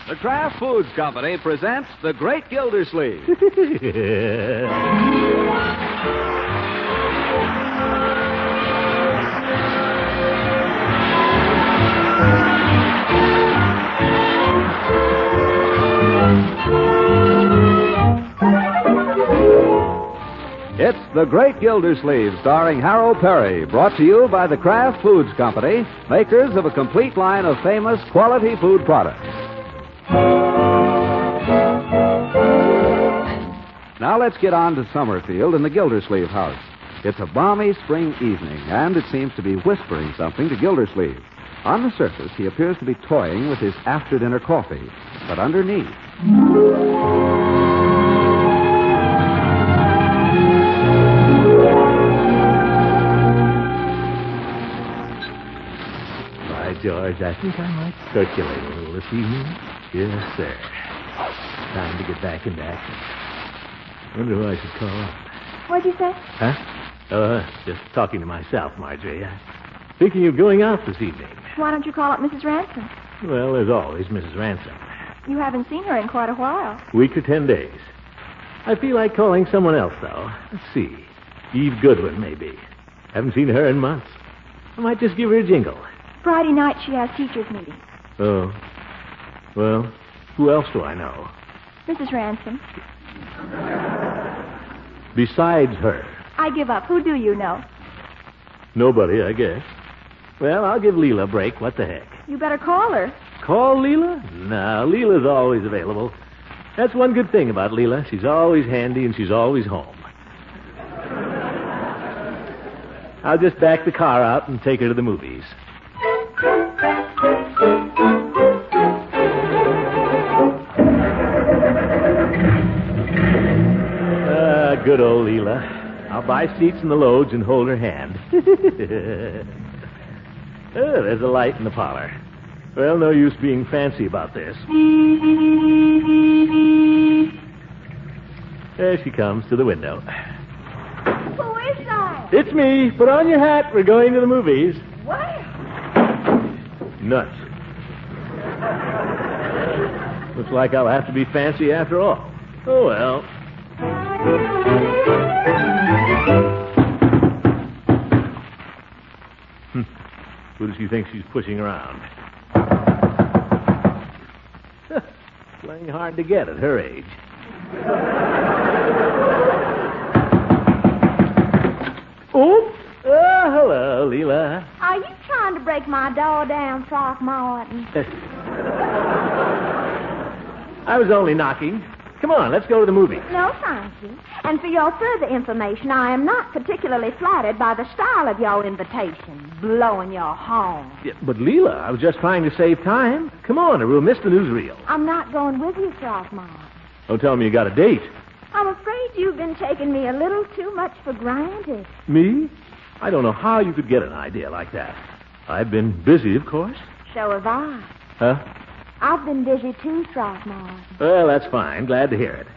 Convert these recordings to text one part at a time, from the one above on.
The Kraft Foods Company presents The Great Gildersleeve. It's The Great Gildersleeve, starring Harold Perry, brought to you by the Kraft Foods Company, makers of a complete line of famous quality food products. Now let's get on to Summerfield in the Gildersleeve house. It's a balmy spring evening, and it seems to be whispering something to Gildersleeve. On the surface, he appears to be toying with his after-dinner coffee, but underneath... George, I think I might circulate a little this evening. Yes, sir. Time to get back into action. Wonder who I should call up. What'd you say? Huh? Just talking to myself, Marjorie. Thinking of going out this evening. Why don't you call up Mrs. Ransom? Well, there's always Mrs. Ransom. You haven't seen her in quite a while. Week or 10 days. I feel like calling someone else, though. Let's see. Eve Goodwin, maybe. Haven't seen her in months. I might just give her a jingle. Friday night she has teachers' meeting. Oh. Well, who else do I know? Mrs. Ransom. Besides her? I give up. Who do you know? Nobody, I guess. Well, I'll give Leila a break. What the heck? You better call her. Call Leila? No, Leila's always available. That's one good thing about Leila. She's always handy and she's always home. I'll just back the car out and take her to the movies. Good old Leila. I'll buy seats in the loads and hold her hand. Oh, there's a light in the parlor. Well, no use being fancy about this. There she comes to the window. Who is that? It's me. Put on your hat. We're going to the movies. What? Nuts. Looks like I'll have to be fancy after all. Oh, well. Who does she think she's pushing around? Playing hard to get at her age. Oops. Oh, hello, Leila. Are you trying to break my door down, Throckmorton? I was only knocking. Come on, let's go to the movies. No, thank you. And for your further information, I am not particularly flattered by the style of your invitation, blowing your horn. Yeah, but Leila, I was just trying to save time. Come on, or we'll miss the newsreel. I'm not going with you, Throckmorton. Don't tell me you got a date. I'm afraid you've been taking me a little too much for granted. Me? I don't know how you could get an idea like that. I've been busy, of course. So have I. Huh? I've been busy too, Throckmorton. Well, that's fine. Glad to hear it.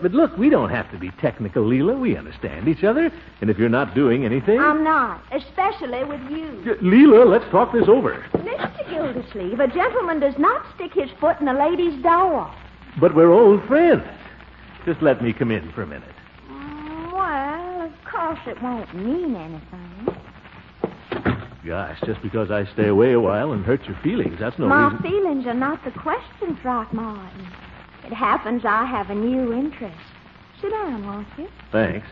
But look, we don't have to be technical, Leila. We understand each other. And if you're not doing anything... I'm not, especially with you. Leila, let's talk this over. Mr. Gildersleeve, a gentleman does not stick his foot in a lady's door. But we're old friends. Just let me come in for a minute. Well, of course it won't mean anything. Gosh, just because I stay away a while and hurt your feelings, that's no My reason... feelings are not the question, Throckmorton. It happens I have a new interest. Sit down, won't you? Thanks.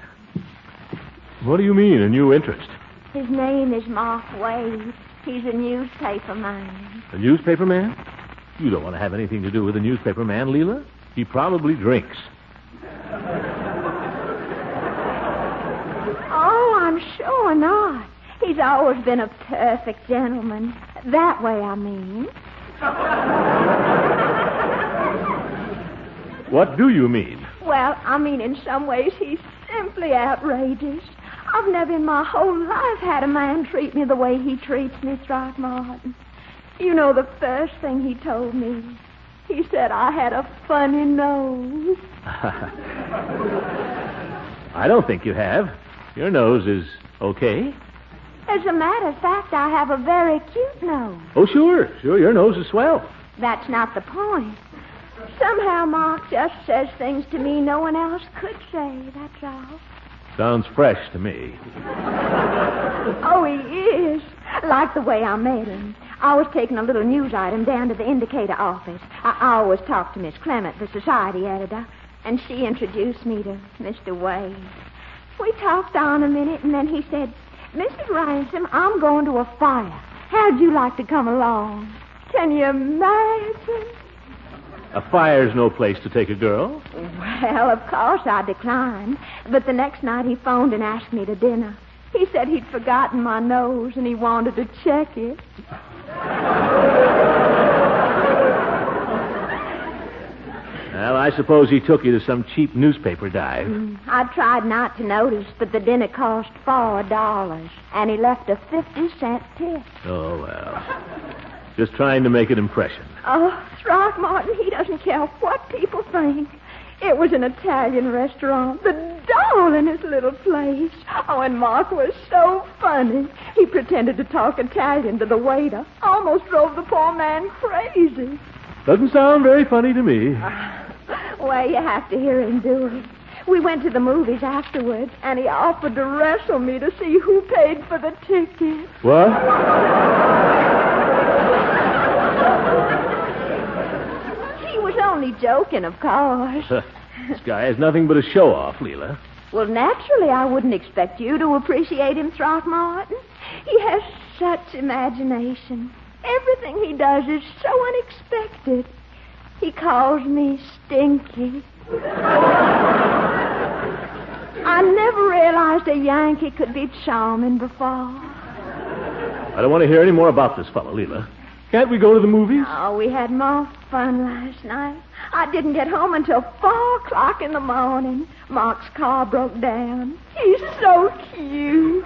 What do you mean, a new interest? His name is Mark Wade. He's a newspaper man. A newspaper man? You don't want to have anything to do with a newspaper man, Leila. He probably drinks. Oh, I'm sure not. He's always been a perfect gentleman. That way, I mean. What do you mean? Well, I mean, in some ways, he's simply outrageous. I've never in my whole life had a man treat me the way he treats me, Throckmorton. You know the first thing he told me? He said I had a funny nose. I don't think you have. Your nose is okay. As a matter of fact, I have a very cute nose. Oh, sure. Your nose is swell. That's not the point. Somehow Mark just says things to me no one else could say, that's all. Sounds fresh to me. Oh, he is. Like the way I met him. I was taking a little news item down to the indicator office. I always talk to Miss Clement, the society editor, and she introduced me to Mr. Wade. We talked on a minute, and then he said, Mrs. Ransom, I'm going to a fire. How'd you like to come along? Can you imagine? A fire's no place to take a girl. Well, of course I declined. But the next night he phoned and asked me to dinner. He said he'd forgotten my nose and he wanted to check it. Well, I suppose he took you to some cheap newspaper dive. I tried not to notice, but the dinner cost $4, and he left a 50-cent tip. Oh, well. Just trying to make an impression. Oh, Throckmorton, he doesn't care what people think. It was an Italian restaurant, the darlingest little place. Oh, and Mark was so funny. He pretended to talk Italian to the waiter. Almost drove the poor man crazy. Doesn't sound very funny to me. Well, you have to hear him do it. We went to the movies afterwards, and he offered to wrestle me to see who paid for the ticket. What? He was only joking, of course. This guy is nothing but a show-off, Leila. Well, naturally, I wouldn't expect you to appreciate him, Throckmorton. He has such imagination. Everything he does is so unexpected. He calls me Stinky. I never realized a Yankee could be charming before. I don't want to hear any more about this fellow, Leila. Can't we go to the movies? Oh, we had more fun last night. I didn't get home until 4 o'clock in the morning. Mark's car broke down. He's so cute.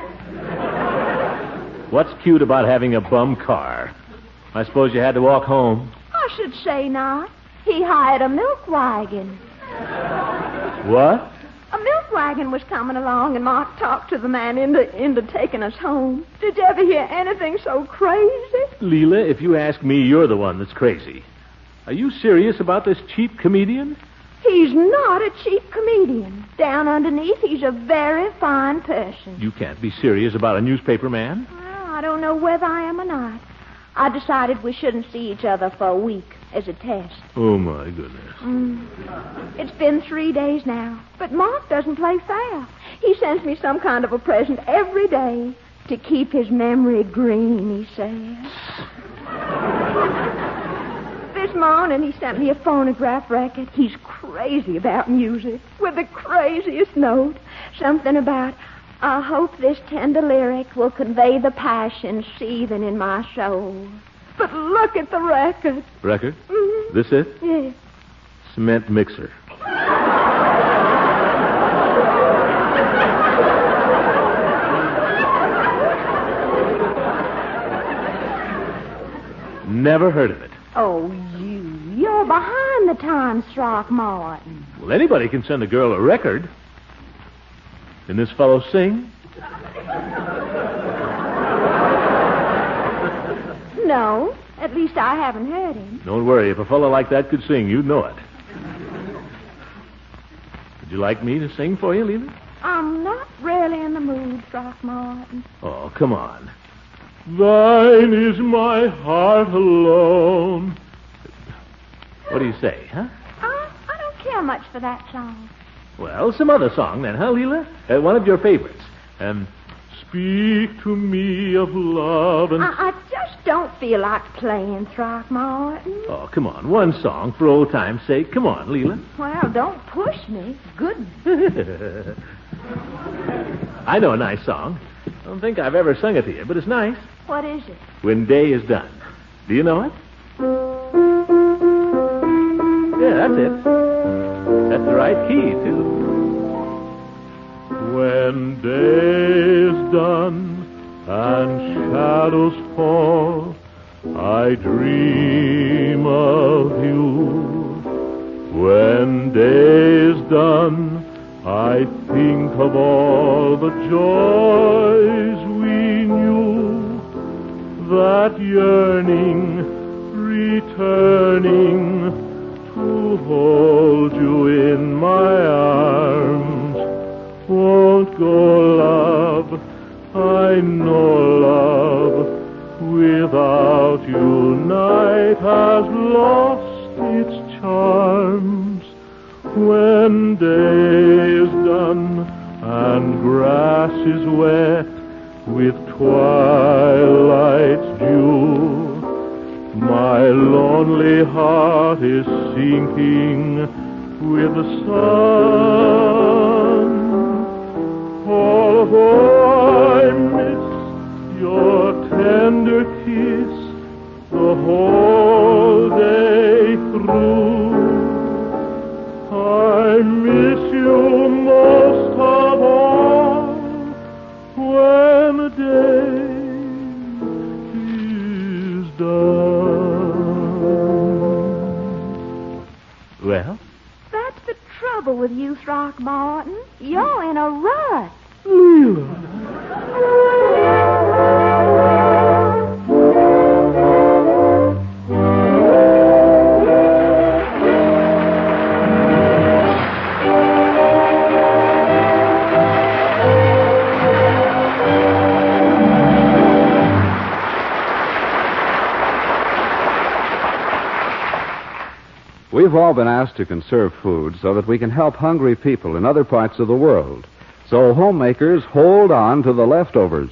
What's cute about having a bum car? I suppose you had to walk home. I should say not. He hired a milk wagon. What? A milk wagon was coming along, and Mark talked to the man into taking us home. Did you ever hear anything so crazy? Leila, if you ask me, you're the one that's crazy. Are you serious about this cheap comedian? He's not a cheap comedian. Down underneath, he's a very fine person. You can't be serious about a newspaper man. Well, I don't know whether I am or not. I decided we shouldn't see each other for a week as a test. Oh, my goodness. It's been 3 days now, but Mark doesn't play fair. He sends me some kind of a present every day to keep his memory green, he says. This morning he sent me a phonograph record. He's crazy about music, with the craziest note. Something about, I hope this tender lyric will convey the passion seething in my soul. But look at the record. Record? Mm-hmm. This it? Yes. Cement mixer. Never heard of it. Oh, you're behind the times, Throckmorton. Well, anybody can send a girl a record. Can this fellow sing? No, at least I haven't heard him. Don't worry. If a fellow like that could sing, you'd know it. Would you like me to sing for you, Leila? I'm not really in the mood, Throckmorton. Oh, come on. Thine is my heart alone. What do you say, huh? I don't care much for that song. Well, some other song then, huh, Leila? One of your favorites. Speak to me of love and... I just don't feel like playing, Throckmorton. Oh, come on. One song for old time's sake. Come on, Leila. Well, don't push me. Goodness. I know a nice song. I don't think I've ever sung it to you, but it's nice. What is it? When Day is Done. Do you know it? Yeah, that's it. That's the right key, too. When day is done and shadows fall, I dream of you. When day is done, I think of all the joys we knew. That yearning returns returning to hold you in my arms. Won't go, love, I know, love, without you night has lost its charms. When day is done and grass is wet with twilight's dew, my lonely heart is sinking with the sun. Although I miss your tender kiss the whole day through, I miss you most of all when the day is done. Well? That's the trouble with you, Throckmorton. You're in a rut. Leila. We've all been asked to conserve food so that we can help hungry people in other parts of the world. So homemakers hold on to the leftovers.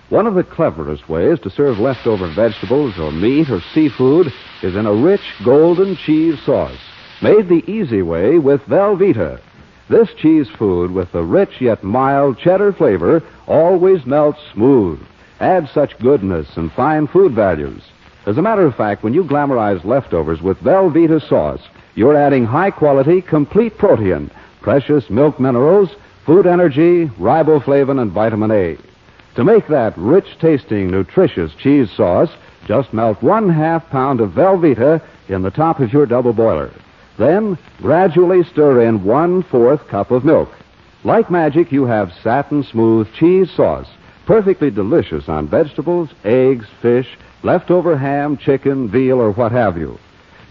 One of the cleverest ways to serve leftover vegetables or meat or seafood is in a rich golden cheese sauce, made the easy way with Velveeta. This cheese food with the rich yet mild cheddar flavor always melts smooth, adds such goodness and fine food values. As a matter of fact, when you glamorize leftovers with Velveeta sauce, you're adding high-quality, complete protein, precious milk minerals, food energy, riboflavin, and vitamin A. To make that rich-tasting, nutritious cheese sauce, just melt 1/2 pound of Velveeta in the top of your double boiler. Then, gradually stir in 1/4 cup of milk. Like magic, you have satin-smooth cheese sauce, perfectly delicious on vegetables, eggs, fish, leftover ham, chicken, veal, or what have you.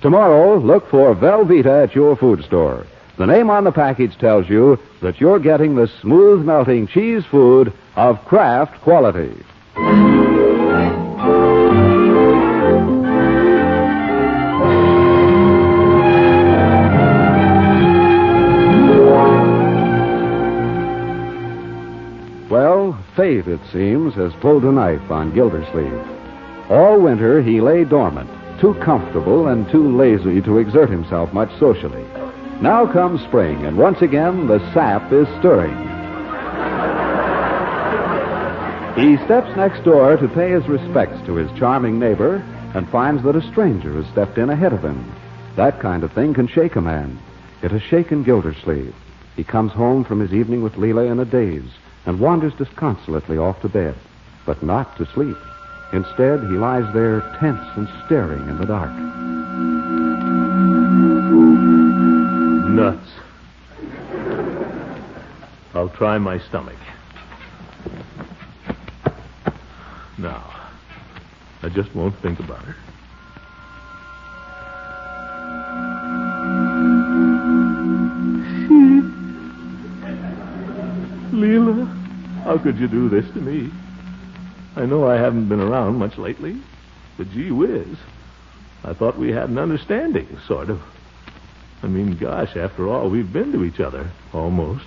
Tomorrow, look for Velveeta at your food store. The name on the package tells you that you're getting the smooth-melting cheese food of Kraft quality. Well, fate, it seems, has pulled a knife on Gildersleeve. All winter, he lay dormant, too comfortable and too lazy to exert himself much socially. Now comes spring, and once again, the sap is stirring. He steps next door to pay his respects to his charming neighbor and finds that a stranger has stepped in ahead of him. That kind of thing can shake a man. It has shaken Gildersleeve. He comes home from his evening with Leila in a daze and wanders disconsolately off to bed, but not to sleep. Instead, he lies there tense and staring in the dark. Nuts. I'll try my stomach. No, I just won't think about her. Leila, how could you do this to me? I know I haven't been around much lately, but gee whiz, I thought we had an understanding, sort of. I mean, gosh, after all, we've been to each other, almost.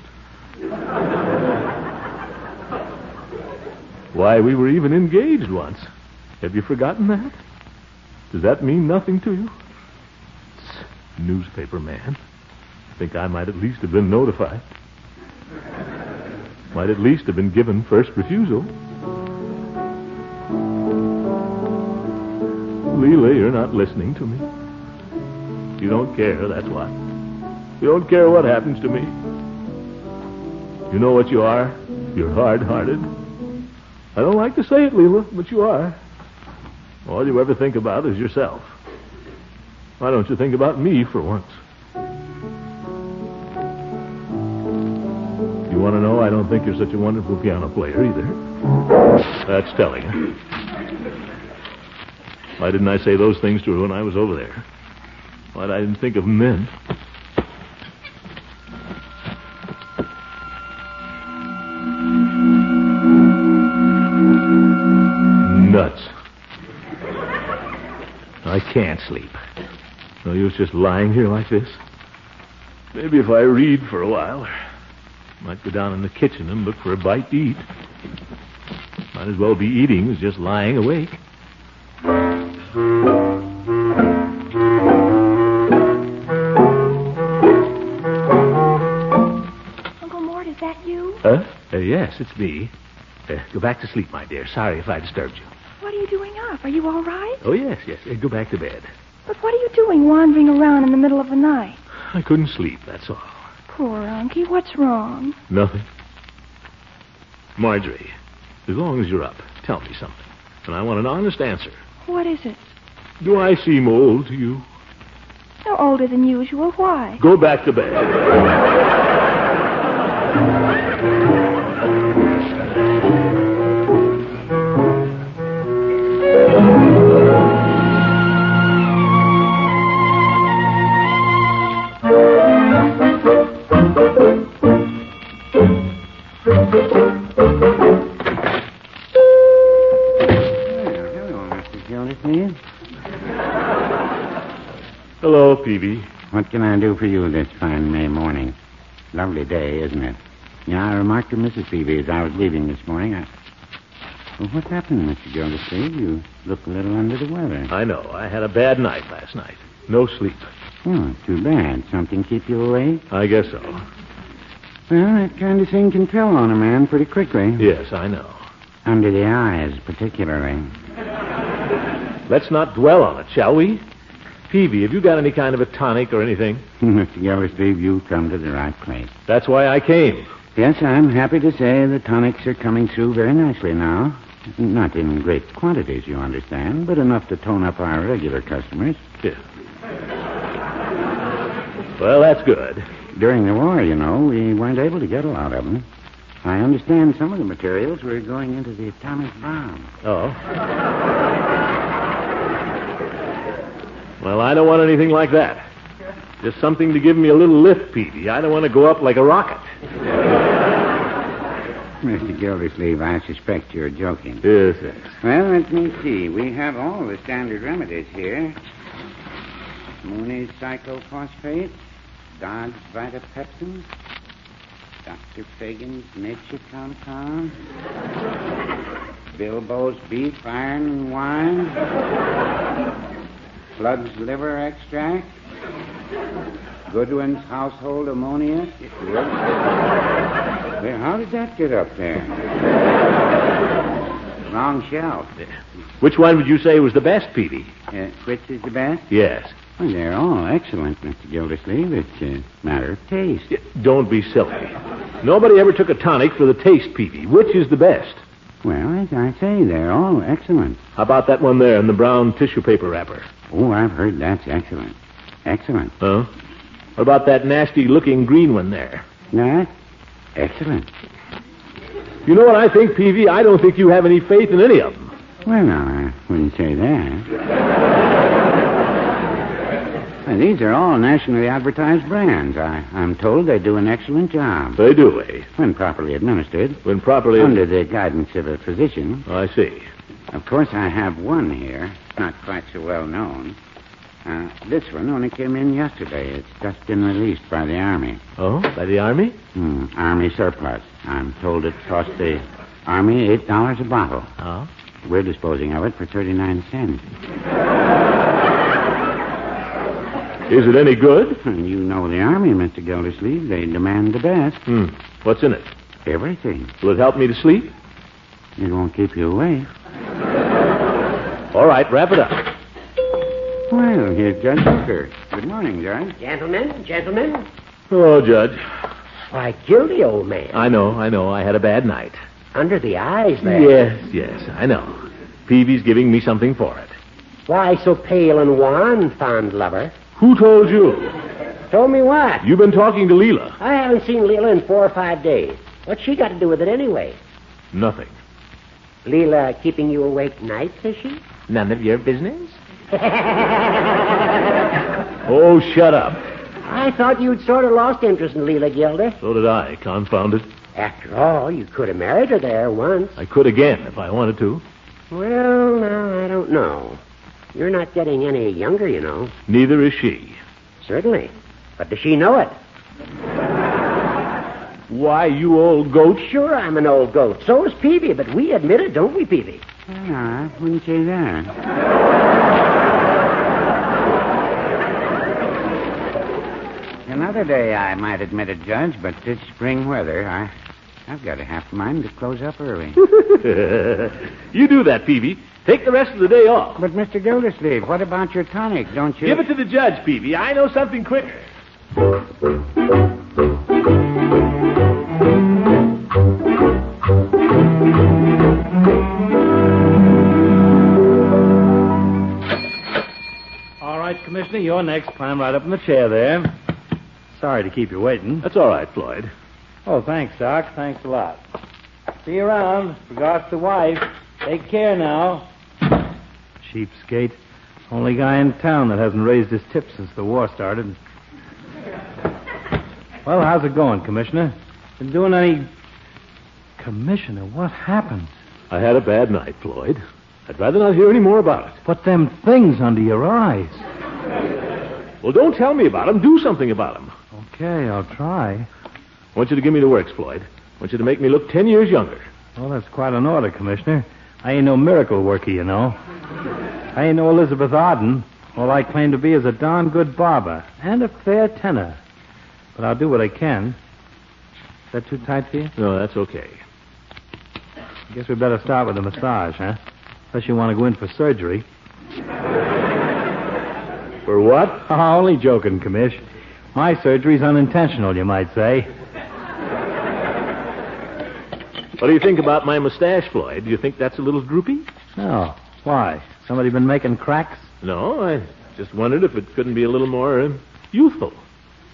Why, we were even engaged once. Have you forgotten that? Does that mean nothing to you? Newspaper man. I think I might at least have been notified. Might at least have been given first refusal. Leila, you're not listening to me. You don't care, that's why. You don't care what happens to me. You know what you are? You're hard-hearted. I don't like to say it, Leila, but you are. All you ever think about is yourself. Why don't you think about me for once? You want to know, I don't think you're such a wonderful piano player either. That's telling. Why didn't I say those things to her when I was over there? Why I didn't think of them then? Nuts. I can't sleep. No use just lying here like this. Maybe if I read for a while, might go down in the kitchen and look for a bite to eat. Might as well be eating as just lying awake. Uncle Mort, is that you? Yes, it's me. Go back to sleep, my dear. Sorry if I disturbed you. What are you doing up? Are you all right? Oh, yes. Go back to bed. But what are you doing wandering around in the middle of the night? I couldn't sleep, that's all. Poor Unky, what's wrong? Nothing. Marjorie, as long as you're up, tell me something. And I want an honest answer. What is it? Do I seem old to you? No older than usual. Why? Go back to bed. Hello, Peavy. What can I do for you this fine May morning? Lovely day, isn't it? Yeah, I remarked to Mrs. Peavy as I was leaving this morning. Well, what happened, Mr. Gildersleeve? You look a little under the weather. I know. I had a bad night last night. No sleep. Oh, too bad. Something keep you awake? I guess so. Well, that kind of thing can tell on a man pretty quickly. Yes, I know. Under the eyes, particularly. Let's not dwell on it, shall we? Peavy, have you got any kind of a tonic or anything? Mr. Gildersleeve, you come to the right place. That's why I came. Yes, I'm happy to say the tonics are coming through very nicely now. Not in great quantities, you understand, but enough to tone up our regular customers. Yeah. Well, that's good. During the war, you know, we weren't able to get a lot of them. I understand some of the materials were going into the atomic bomb. Oh. Well, I don't want anything like that. Just something to give me a little lift, Peavy. I don't want to go up like a rocket. Mr. Gildersleeve, I suspect you're joking. Yes. Well, let me see. We have all the standard remedies here. Mooney's cyclophosphate, Dodd's vitapepsin, Dr. Fagan's nature compound, Bilbo's beef, iron, and wine, Flood's liver extract, Goodwin's household ammonia. Well, how did that get up there? Wrong shelf. Which one would you say was the best, Peavy? Which is the best? Yes. Well, they're all excellent, Mr. Gildersleeve. It's a matter of taste. Don't be silly. Nobody ever took a tonic for the taste, Peavy. Which is the best? Well, as I say, they're all excellent. How about that one there in the brown tissue paper wrapper? Oh, I've heard that's excellent. Excellent. Huh? What about that nasty-looking green one there? That? Excellent. You know what I think, Peavy? I don't think you have any faith in any of them. Well, no, I wouldn't say that. Well, these are all nationally advertised brands. I'm told they do an excellent job. They do, eh? When properly administered. When properly... Under the guidance of a physician. Oh, I see. Of course, I have one here. Not quite so well known. This one only came in yesterday. It's just been released by the Army. Oh, by the Army? Army surplus. I'm told it cost the Army $8 a bottle. Oh? We're disposing of it for 39 cents. Is it any good? You know the Army, Mr. Gildersleeve. They demand the best. What's in it? Everything. Will it help me to sleep? It won't keep you awake. All right, wrap it up. Well, here's Judge Hooker. Good morning, Judge. Gentlemen. Hello, Judge. Why, Gildy, old man. I know. I had a bad night. Under the eyes there. Yes, I know. Peavy's giving me something for it. Why so pale and wan, fond lover? Who told you? Told me what? You've been talking to Leila. I haven't seen Leila in 4 or 5 days. What's she got to do with it anyway? Nothing. Leila keeping you awake nights, is she? None of your business? Oh, shut up. I thought you'd sort of lost interest in Leila, Gildy. So did I, confound it. After all, you could have married her there once. I could again if I wanted to. Well, now, I don't know. You're not getting any younger, you know. Neither is she. Certainly. But does she know it? Why, you old goat. Sure, I'm an old goat. So is Peavy, but we admit it, don't we, Peavy? No, I wouldn't say that. Another day I might admit it, Judge, but this spring weather, I've got a half mind to close up early. You do that, Peavy. Take the rest of the day off. But, Mr. Gildersleeve, what about your tonic? Don't you... Give it to the judge, Peavy. I know something quicker. All right, Commissioner, you're next. Climb right up in the chair there. Sorry to keep you waiting. That's all right, Floyd. Oh, thanks, Doc. Thanks a lot. See you around. Regards to wife. Take care now. Cheapskate. Only guy in town that hasn't raised his tip since the war started. Well, how's it going, Commissioner? Been doing any... Commissioner, what happened? I had a bad night, Floyd. I'd rather not hear any more about it. But them things under your eyes. Well, don't tell me about them. Do something about them. Okay, I'll try. I want you to give me the works, Floyd. I want you to make me look 10 years younger. Well, that's quite an order, Commissioner. I ain't no miracle worker, you know. I ain't no Elizabeth Arden. All I claim to be is a darn good barber and a fair tenor. But I'll do what I can. Is that too tight for you? No, that's okay. I guess we better start with a massage, huh? Unless you want to go in for surgery. For what? Oh, only joking, Commish. My surgery's unintentional, you might say. What do you think about my mustache, Floyd? Do you think that's a little droopy? No. Why? Somebody been making cracks? No, I just wondered if it couldn't be a little more youthful.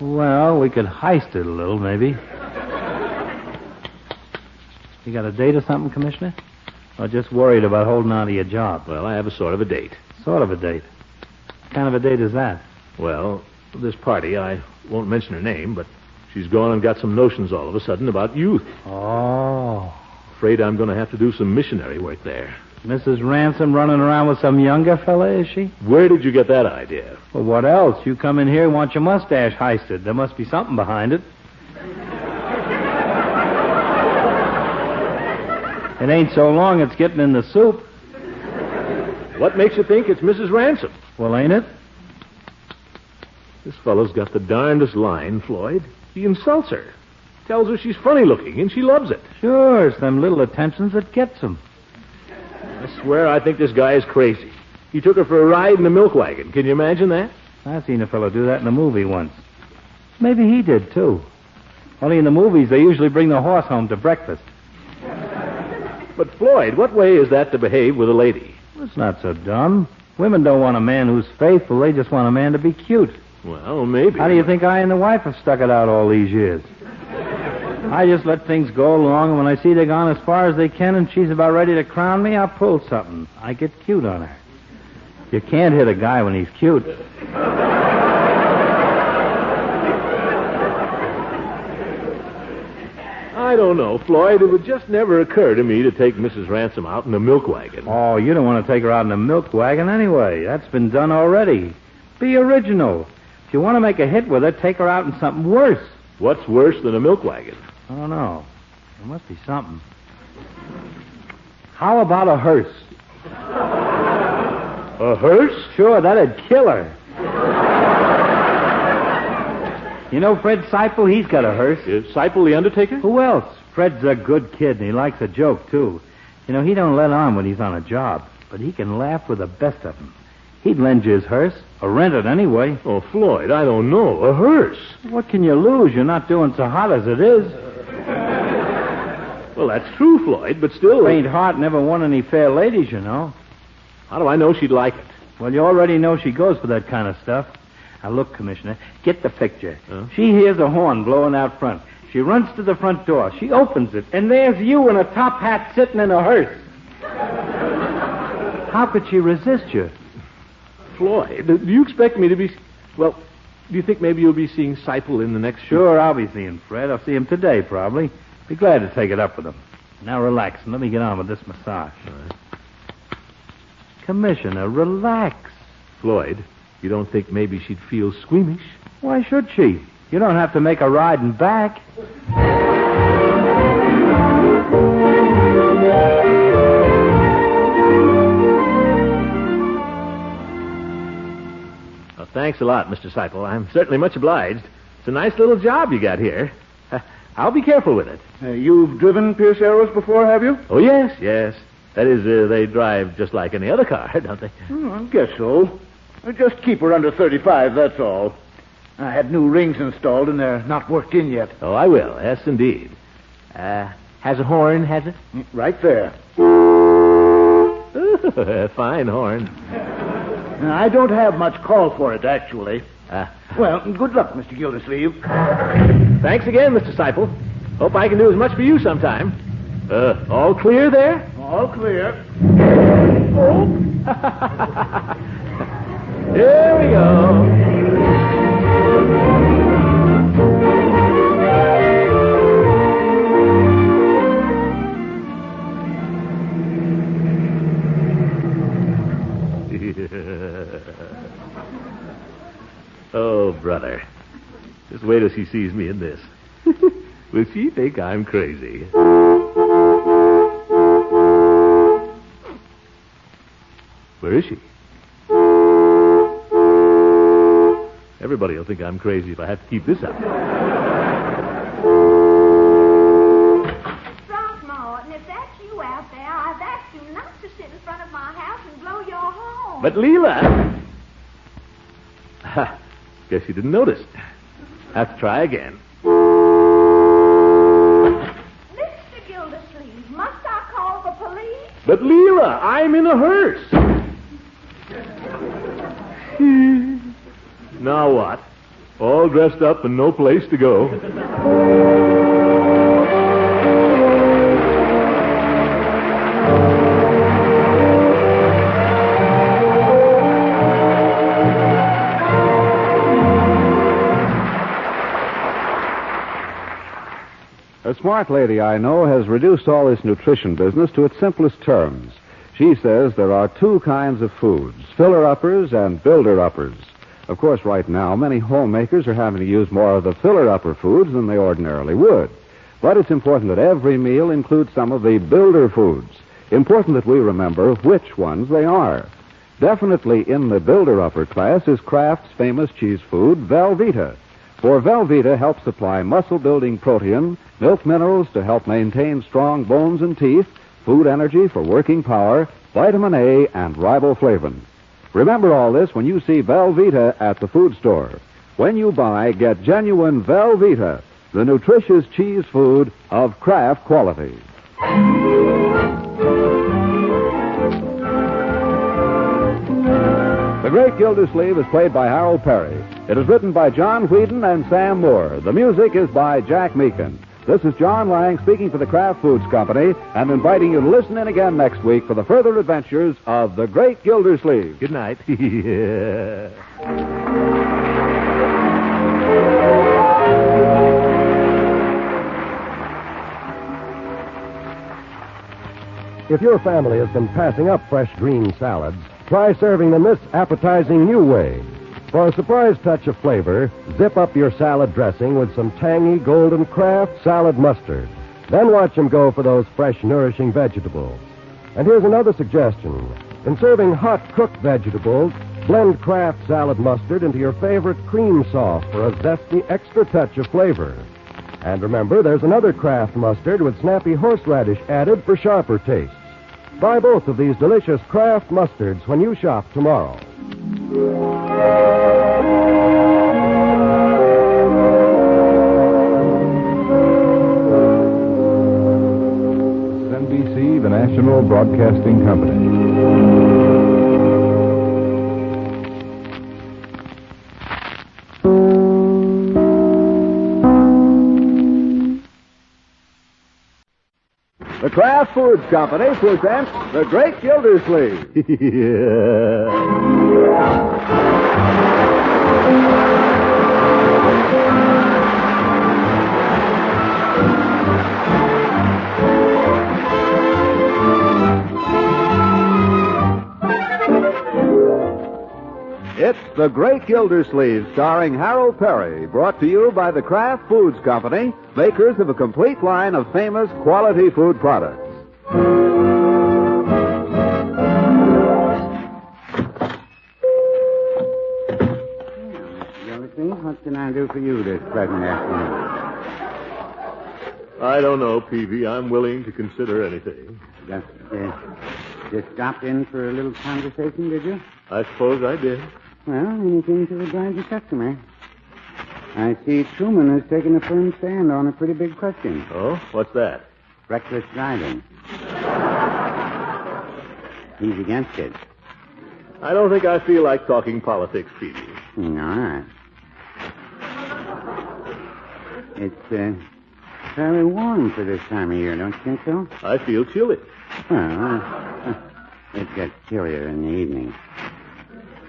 Well, we could heist it a little, maybe. You got a date or something, Commissioner? Or just worried about holding on to your job? Well, I have a sort of a date. Sort of a date. What kind of a date is that? Well, this party, I won't mention her name, but she's gone and got some notions all of a sudden about youth. Oh. Afraid I'm going to have to do some missionary work there. Mrs. Ransom running around with some younger fella, is she? Where did you get that idea? Well, what else? You come in here and want your mustache heisted. There must be something behind it. It ain't so long it's getting in the soup. What makes you think it's Mrs. Ransom? Well, ain't it? This fellow's got the darndest line, Floyd. He insults her. Tells her she's funny looking, and she loves it. Sure, it's them little attentions that gets him. I swear I think this guy is crazy. He took her for a ride in a milk wagon. Can you imagine that? I seen a fellow do that in a movie once. Maybe he did, too. Only in the movies, they usually bring the horse home to breakfast. But, Floyd, what way is that to behave with a lady? It's not so dumb. Women don't want a man who's faithful. They just want a man to be cute. Well, maybe. How do you think I and the wife have stuck it out all these years? I just let things go along, and when I see they've gone as far as they can and she's about ready to crown me, I pull something. I get cute on her. You can't hit a guy when he's cute. I don't know, Floyd. It would just never occur to me to take Mrs. Ransom out in a milk wagon. Oh, you don't want to take her out in a milk wagon anyway. That's been done already. Be original. If you want to make a hit with her, take her out in something worse. What's worse than a milk wagon? I don't know. There must be something. How about a hearse? A hearse? Sure, that'd kill her. You know Fred Seipel? He's got a hearse. Is Seipel the undertaker? Who else? Fred's a good kid, and he likes a joke, too. You know, he don't let on when he's on a job, but he can laugh with the best of them. He'd lend you his hearse, or rent it anyway. Oh, Floyd, I don't know. A hearse? What can you lose? You're not doing so hot as it is. Well, that's true, Floyd, but still... Faint heart never won any fair ladies, you know. How do I know she'd like it? Well, you already know she goes for that kind of stuff. Now, look, Commissioner, get the picture. Huh? She hears a horn blowing out front. She runs to the front door. She opens it, and there's you in a top hat sitting in a hearse. How could she resist you? Floyd, do you expect me to be... Well, do you think maybe you'll be seeing Seipel in the next... Sure, I'll be seeing Fred. I'll see him today, probably. Be glad to take it up with him. Now relax and let me get on with this massage. All right. Commissioner, relax. Floyd, you don't think maybe she'd feel squeamish? Why should she? You don't have to make her ride and back. Well, thanks a lot, Mr. Seipel. I'm certainly much obliged. It's a nice little job you got here. I'll be careful with it. You've driven Pierce Arrows before, have you? Oh, yes, yes. That is, they drive just like any other car, don't they? I guess so. Just keep her under 35, that's all. I had new rings installed, and they're not worked in yet. Oh, I will. Yes, indeed. Has a horn, has it? Right there. Fine horn. I don't have much call for it, actually. Well, good luck, Mr. Gildersleeve. Thanks again, Mr. Seipel. Hope I can do as much for you sometime. All clear there? All clear. Oh. Here we go. Oh, brother. Just wait till she sees me in this. Will she think I'm crazy? Where is she? Everybody will think I'm crazy if I have to keep this up. Throckmorton, if that's you out there, I've asked you not to sit in front of my house and blow your horn. But Leila... Guess you didn't notice. Have to try again. Mr. Gildersleeve, must I call the police? But Leila, I'm in a hearse. Now what? All dressed up and no place to go. A smart lady I know has reduced all this nutrition business to its simplest terms. She says there are two kinds of foods, filler-uppers and builder-uppers. Of course, right now, many homemakers are having to use more of the filler-upper foods than they ordinarily would. But it's important that every meal includes some of the builder foods. Important that we remember which ones they are. Definitely in the builder-upper class is Kraft's famous cheese food, Velveeta. For Velveeta helps supply muscle-building protein, milk minerals to help maintain strong bones and teeth, food energy for working power, vitamin A, and riboflavin. Remember all this when you see Velveeta at the food store. When you buy, get genuine Velveeta, the nutritious cheese food of Kraft quality. The Great Gildersleeve is played by Harold Perry. It is written by John Whedon and Sam Moore. The music is by Jack Meakin. This is John Lang speaking for the Kraft Foods Company and inviting you to listen in again next week for the further adventures of the Great Gildersleeve. Good night. If your family has been passing up fresh green salads, try serving them this appetizing new way. For a surprise touch of flavor, zip up your salad dressing with some tangy golden Kraft salad mustard. Then watch them go for those fresh, nourishing vegetables. And here's another suggestion. In serving hot, cooked vegetables, blend Kraft salad mustard into your favorite cream sauce for a zesty extra touch of flavor. And remember, there's another Kraft mustard with snappy horseradish added for sharper tastes. Buy both of these delicious Kraft mustards when you shop tomorrow. This is NBC, the National Broadcasting Company. The Kraft Foods Company presents The Great Gildersleeve. It's The Great Gildersleeve, starring Harold Perry, brought to you by the Kraft Foods Company, makers of a complete line of famous quality food products. Gildersleeve, what can I do for you this pleasant afternoon? I don't know, Peavy. I'm willing to consider anything. Just stopped in for a little conversation, did you? I suppose I did. Well, anything to oblige the customer. I see Truman has taken a firm stand on a pretty big question. Oh? What's that? Reckless driving. He's against it. I don't think I feel like talking politics, Peavy. All right. It's very warm for this time of year, don't you think so? I feel chilly. Well, it gets chillier in the evening.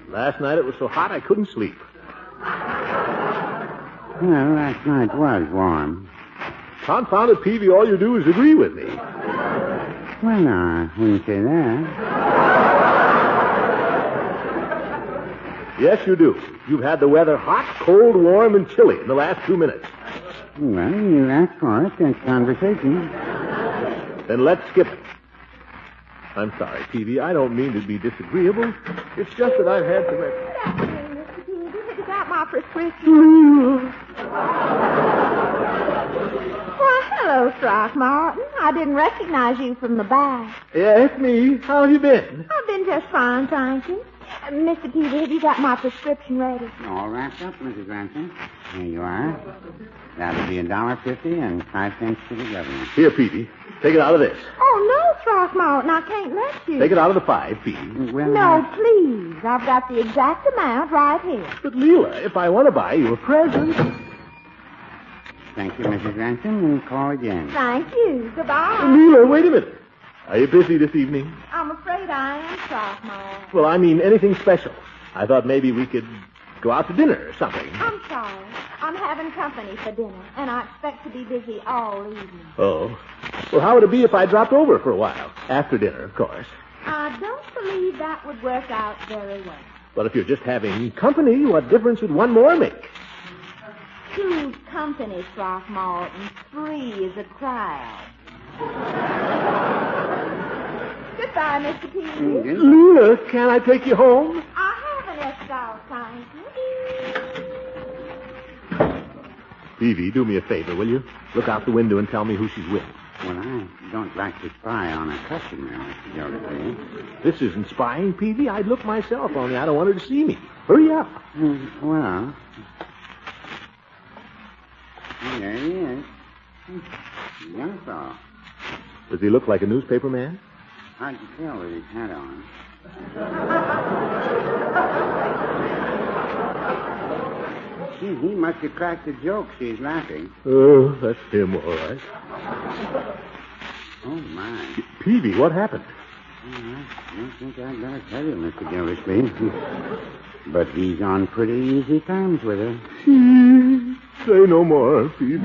Last night it was so hot I couldn't sleep. Well, last night was warm. Confound it, Peavy, all you do is agree with me. Well, no, I wouldn't say that. Yes, you do. You've had the weather hot, cold, warm, and chilly in the last 2 minutes. Well, you asked for it. That's conversation. Then let's skip it. I'm sorry, Peavy. I don't mean to be disagreeable. It's just that I've had to... Good afternoon, Mr. Gildy. Have you got my prescription? Well, hello, Throckmorton. I didn't recognize you from the back. Yeah, it's me. How have you been? I've been just fine, thank you. Mr. Peavy, have you got my prescription ready? All wrapped up, Mrs. Ransom. Here you are. That'll be $1.50 and 5 cents to the government. Here, Peavy. Take it out of this. Oh, no, Throckmorton. I can't let you. Take it out of the 5, Peavy. Well, No, please. I've got the exact amount right here. But, Leila, if I want to buy you a present... Thank you, Mrs. Ransom, and call again. Thank you. Goodbye. Leila, wait a minute. Are you busy this evening? I'm afraid I am, Throckmorton. Well, I mean anything special. I thought maybe we could go out to dinner or something. I'm sorry. I'm having company for dinner, and I expect to be busy all evening. Oh. Well, how would it be if I dropped over for a while? After dinner, of course. I don't believe that would work out very well. But if you're just having company, what difference would one more make? 2 company, Throckmorton. 3 is a crowd. Goodbye, Mr. Peavy. Leila, can I take you home? I have an escort, thank you. Peavy, do me a favor, will you? Look out the window and tell me who she's with. Well, I don't like to spy on a customer, Mr. Gildersleeve. This isn't spying, Peavy. I'd look myself, only I don't want her to see me. Hurry up. Well, there he is. Young fellow. Does he look like a newspaper man? Hard to tell with his hat on. Gee, he must have cracked a joke. She's laughing. Oh, that's him, all right. Oh, my. Peavy, what happened? I don't think I'd better tell you, Mr. Gildersleeve. But he's on pretty easy terms with her. Say no more, Peavy.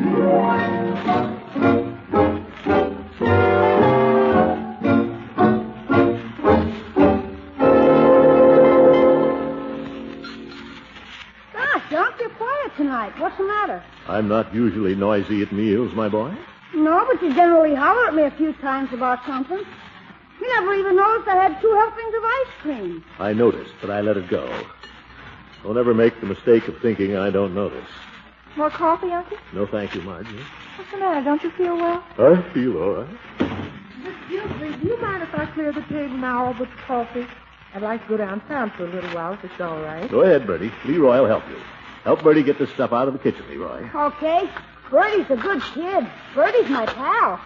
Tonight. What's the matter? I'm not usually noisy at meals, my boy. No, but you generally holler at me a few times about something. You never even noticed I had 2 helpings of ice cream. I noticed, but I let it go. Don't ever make the mistake of thinking I don't notice. More coffee, Uncle? No, thank you, Margie. What's the matter? Don't you feel well? I feel all right. Miss Gildersleeve, do you mind if I clear the table now with coffee? I'd like to go downtown for a little while, if it's all right. Go ahead, Bertie. Leroy will help you. Help Bertie get this stuff out of the kitchen, Leroy. Okay. Bertie's a good kid. Bertie's my pal.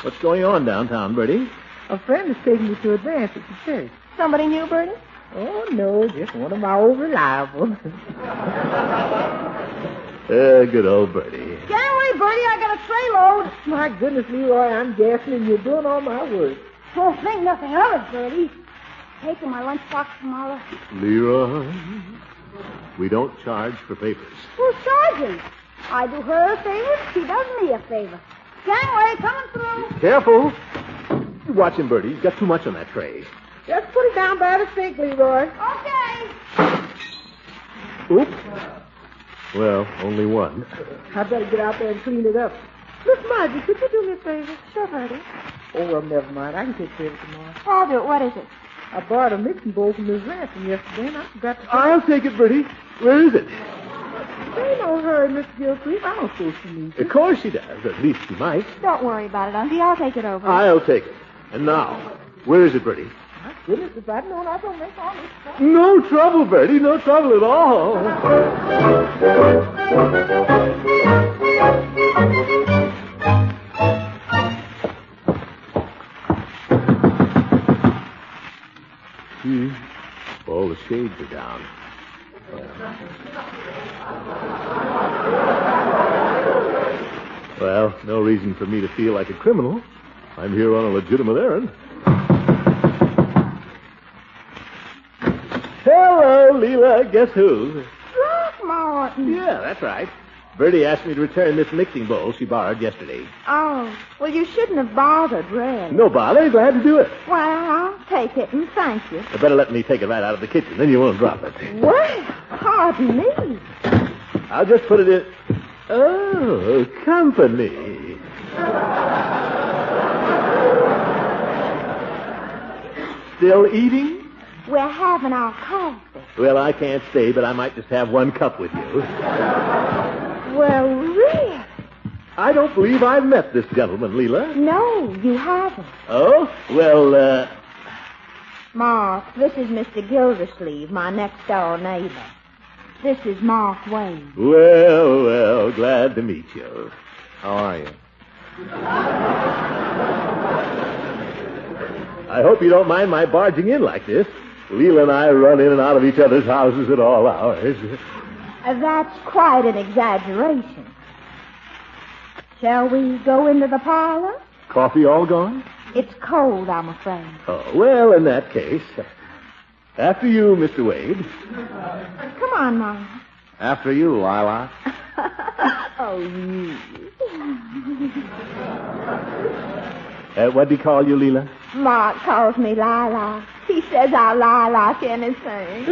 What's going on downtown, Bertie? A friend is taking me to a dance at the church. Somebody new, Bertie? Oh, no, just one of my old reliables. Good old Bertie. Get away, Bertie. Bertie. I got a tray load. My goodness, Leroy, I'm gassing and you're doing all my work. Oh, think nothing of it, Bertie. Taking my lunchbox tomorrow. Leroy, we don't charge for papers. Who's charging? I do her a favor, she does me a favor. Gangway, coming through. Careful. Watch him, Bertie. He's got too much on that tray. Just put it down by the sink, Leroy. Okay. Oops. Well, only one. I better get out there and clean it up. Miss Margie, could you do me a favor? Sure, Bertie. Oh, well, never mind. I can take care of it tomorrow. I'll do it. What is it? I borrowed a mixing bowl from Miss Ransom yesterday, and I forgot to... I'll take it, Bertie. Where is it? There ain't no hurry, Mr. Gildersleeve. I don't suppose she needs it. Of course she does. At least she might. Don't worry about it, Unky. I'll take it over. I'll take it. And now, where is it, Bertie? My goodness, if I'd known, I don't make all this stuff. No trouble, Bertie. No trouble at all. All the shades are down. Well, no reason for me to feel like a criminal. I'm here on a legitimate errand. Hello, Leila. Guess who? Throckmorton. Yeah, that's right. Bertie asked me to return this mixing bowl she borrowed yesterday. Oh, well, you shouldn't have bothered, really. No bother. Glad to do it. Well, I'll take it, and thank you. You better let me take it right out of the kitchen, then you won't drop it. Well, pardon me. I'll just put it in... Oh, company. Still eating? We're having our coffee. Well, I can't stay, but I might just have one cup with you. Well, really? I don't believe I've met this gentleman, Leila. No, you haven't. Oh? Well, Mark, this is Mr. Gildersleeve, my next-door neighbor. This is Mark Wade. Well, glad to meet you. How are you? I hope you don't mind my barging in like this. Leila and I run in and out of each other's houses at all hours. That's quite an exaggeration. Shall we go into the parlor? Coffee all gone? It's cold, I'm afraid. Oh, well, in that case, after you, Mr. Wade. Come on, Mark. After you, Lilac. Oh, you. What'd he call you, Leila? Mark calls me Lilac. He says I'll lilac anything.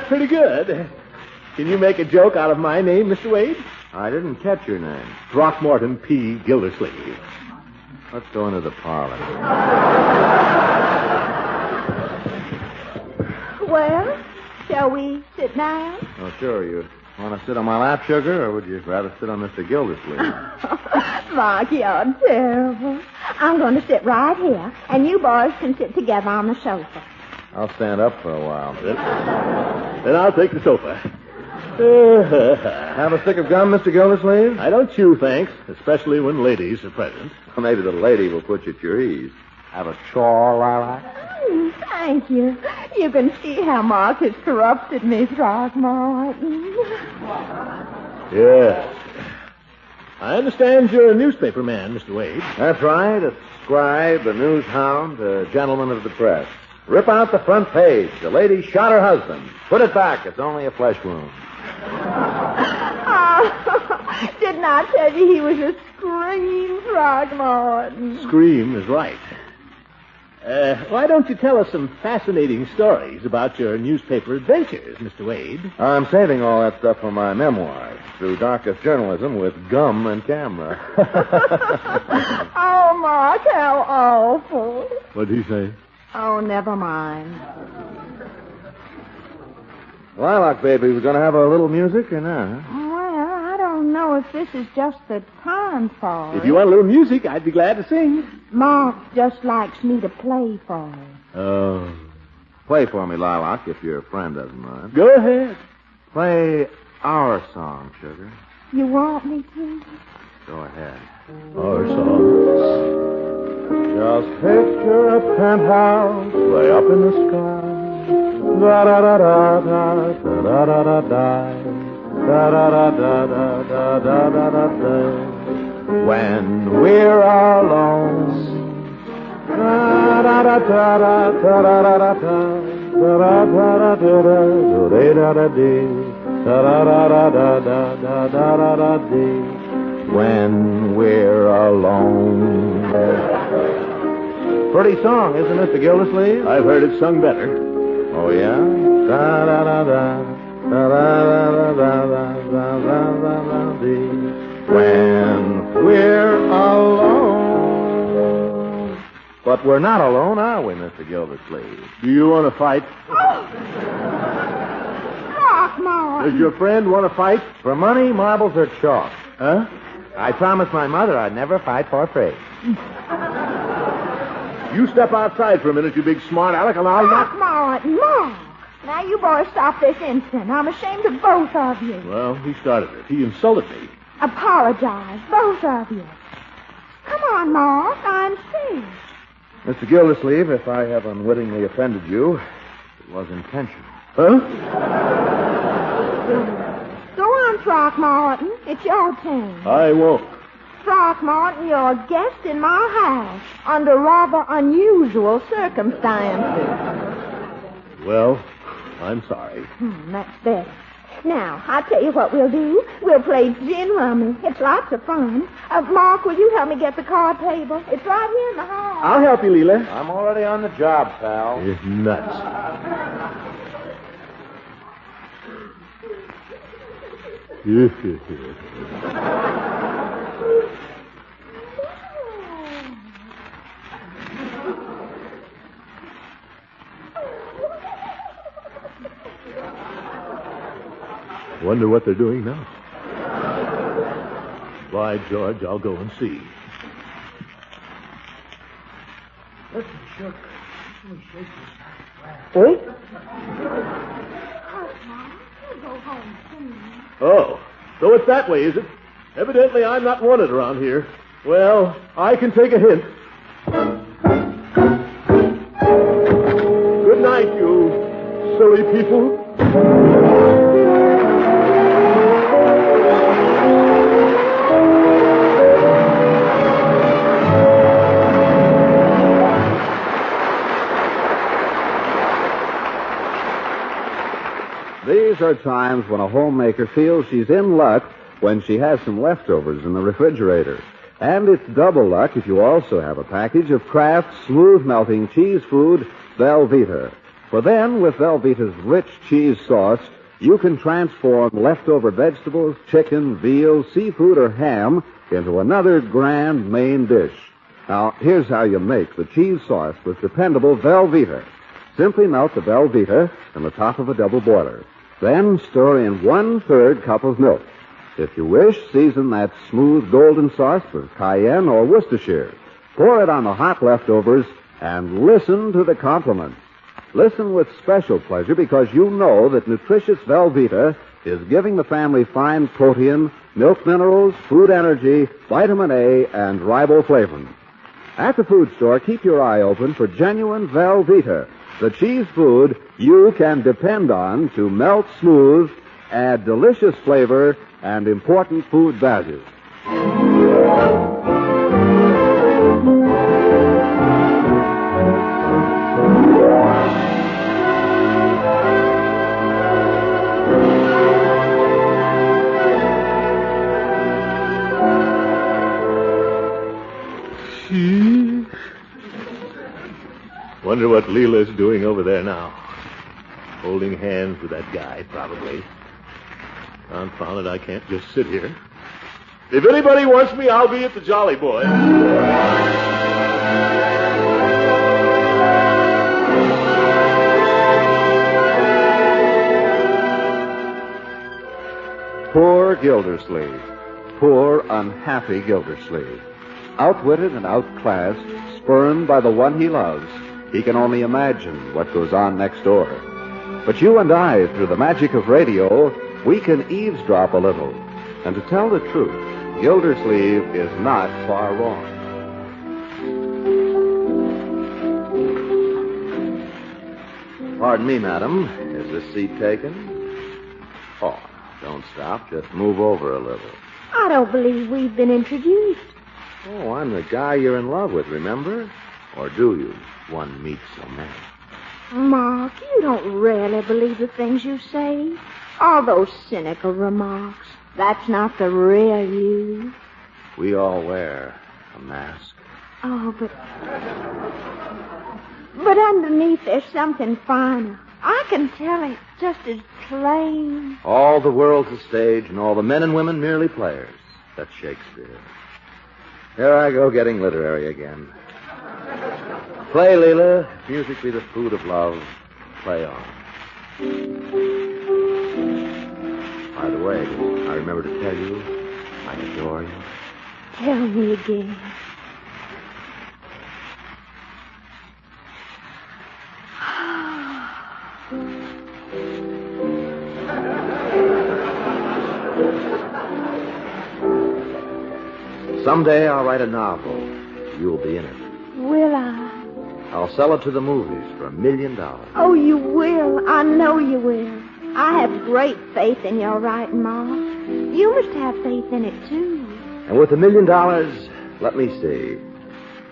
Pretty good. Can you make a joke out of my name, Mr. Wade? I didn't catch your name. Throckmorton P. Gildersleeve. Let's go into the parlor. Well, shall we sit down? Oh, sure. You want to sit on my lap, sugar, or would you rather sit on Mr. Gildersleeve? Mark, you're terrible. I'm going to sit right here, and you boys can sit together on the sofa. I'll stand up for a while. Then I'll take the sofa. Have a stick of gum, Mr. Gildersleeve? I don't chew, thanks, especially when ladies are present. Well, maybe the lady will put you at your ease. Have a chaw, Lilac? Thank you. You can see how Mark has corrupted me, Throckmorton. Yes. I understand you're a newspaper man, Mr. Wade. That's right. A scribe, a news hound, a gentleman of the press. Rip out the front page. The lady shot her husband. Put it back. It's only a flesh wound. Didn't I tell you he was a scream, Throckmorton? Scream is right. Why don't you tell us some fascinating stories about your newspaper adventures, Mr. Wade? I'm saving all that stuff for my memoirs. Through darkest journalism with gum and camera. Oh, Mark, how awful. What'd he say? Oh, never mind. Lilac, baby, we're going to have a little music or not? Well, I don't know if this is just the time for If you want a little music, I'd be glad to sing. Mark just likes me to play for him. Oh. Play for me, Lilac, if your friend doesn't mind. Go ahead. Play our song, sugar. You want me to? Go ahead. Our song. Just picture a penthouse way up in the sky. Da da da da da da da da da. Da da da da da da da da da da. When we're alone. Da da da da da da da da da. Da da da da da da da da. Da da da da da da da da da da da. When we're alone. Pretty song, isn't it, the Gildersleeve? I've heard it sung better. Oh, yeah? Da da da da. Da da da da da da da da da da. When we're alone. But we're not alone, are we, Mr. Gildersleeve? Do you want to fight? Throckmorton. Does your friend want to fight? For money, marbles, or chalk? Huh? I promised my mother I'd never fight for free. You step outside for a minute, you big smart aleck, and I'll not... Throckmorton, Mark. Now, you boys stop this instant. I'm ashamed of both of you. Well, he started it. He insulted me. Apologize, both of you. Come on, Mark. I'm serious. Mr. Gildersleeve, if I have unwittingly offended you, it was intentional. Huh? Go on, Throckmorton. It's your turn. I won't. Throckmorton, you're a guest in my house under rather unusual circumstances. Well, I'm sorry. That's better. Now, I'll tell you what we'll do. We'll play gin rummy. It's lots of fun. Mark, will you help me get the card table? It's right here in the hall. I'll help you, Leila. I'm already on the job, pal. It's nuts. Wonder what they're doing now. By George, I'll go and see. Listen, Chuck. Let me shake this. Oh? Oh, so it's that way, is it? Evidently, I'm not wanted around here. Well, I can take a hint. Good night, you silly people. These are times when a homemaker feels she's in luck when she has some leftovers in the refrigerator. And it's double luck if you also have a package of Kraft's smooth-melting cheese food, Velveeta. For then, with Velveeta's rich cheese sauce, you can transform leftover vegetables, chicken, veal, seafood, or ham into another grand main dish. Now, here's how you make the cheese sauce with dependable Velveeta. Simply melt the Velveeta in the top of a double boiler. Then stir in 1/3 cup of milk. If you wish, season that smooth golden sauce with cayenne or Worcestershire. Pour it on the hot leftovers and listen to the compliments. Listen with special pleasure because you know that nutritious Velveeta is giving the family fine protein, milk minerals, food energy, vitamin A, and riboflavin. At the food store, keep your eye open for genuine Velveeta, the cheese food you can depend on to melt smooth, add delicious flavor, and important food value. Wonder what Leila's doing over there now. Holding hands with that guy, probably. Confound it, I can't just sit here. If anybody wants me, I'll be at the Jolly Boy. Poor Gildersleeve. Poor, unhappy Gildersleeve. Outwitted and outclassed, spurned by the one he loves, he can only imagine what goes on next door. But you and I, through the magic of radio, we can eavesdrop a little. And to tell the truth, Gildersleeve is not far wrong. Pardon me, madam. Is this seat taken? Oh, don't stop. Just move over a little. I don't believe we've been introduced. Oh, I'm the guy you're in love with, remember? Or do you? One meets so many. Mark, you don't really believe the things you say. All those cynical remarks. That's not the real you. We all wear a mask. Oh, but underneath there's something finer. I can tell it just as plain. All the world's a stage, and all the men and women merely players. That's Shakespeare. Here I go getting literary again. Play, Leila. Music be the food of love. Play on. By the way, I remember to tell you, I adore you. Tell me again. Someday I'll write a novel. You'll be in it. Will I? I'll sell it to the movies for $1 million. Oh, you will. I know you will. I have great faith in your writing, Mark. You must have faith in it, too. And with $1 million, let me see.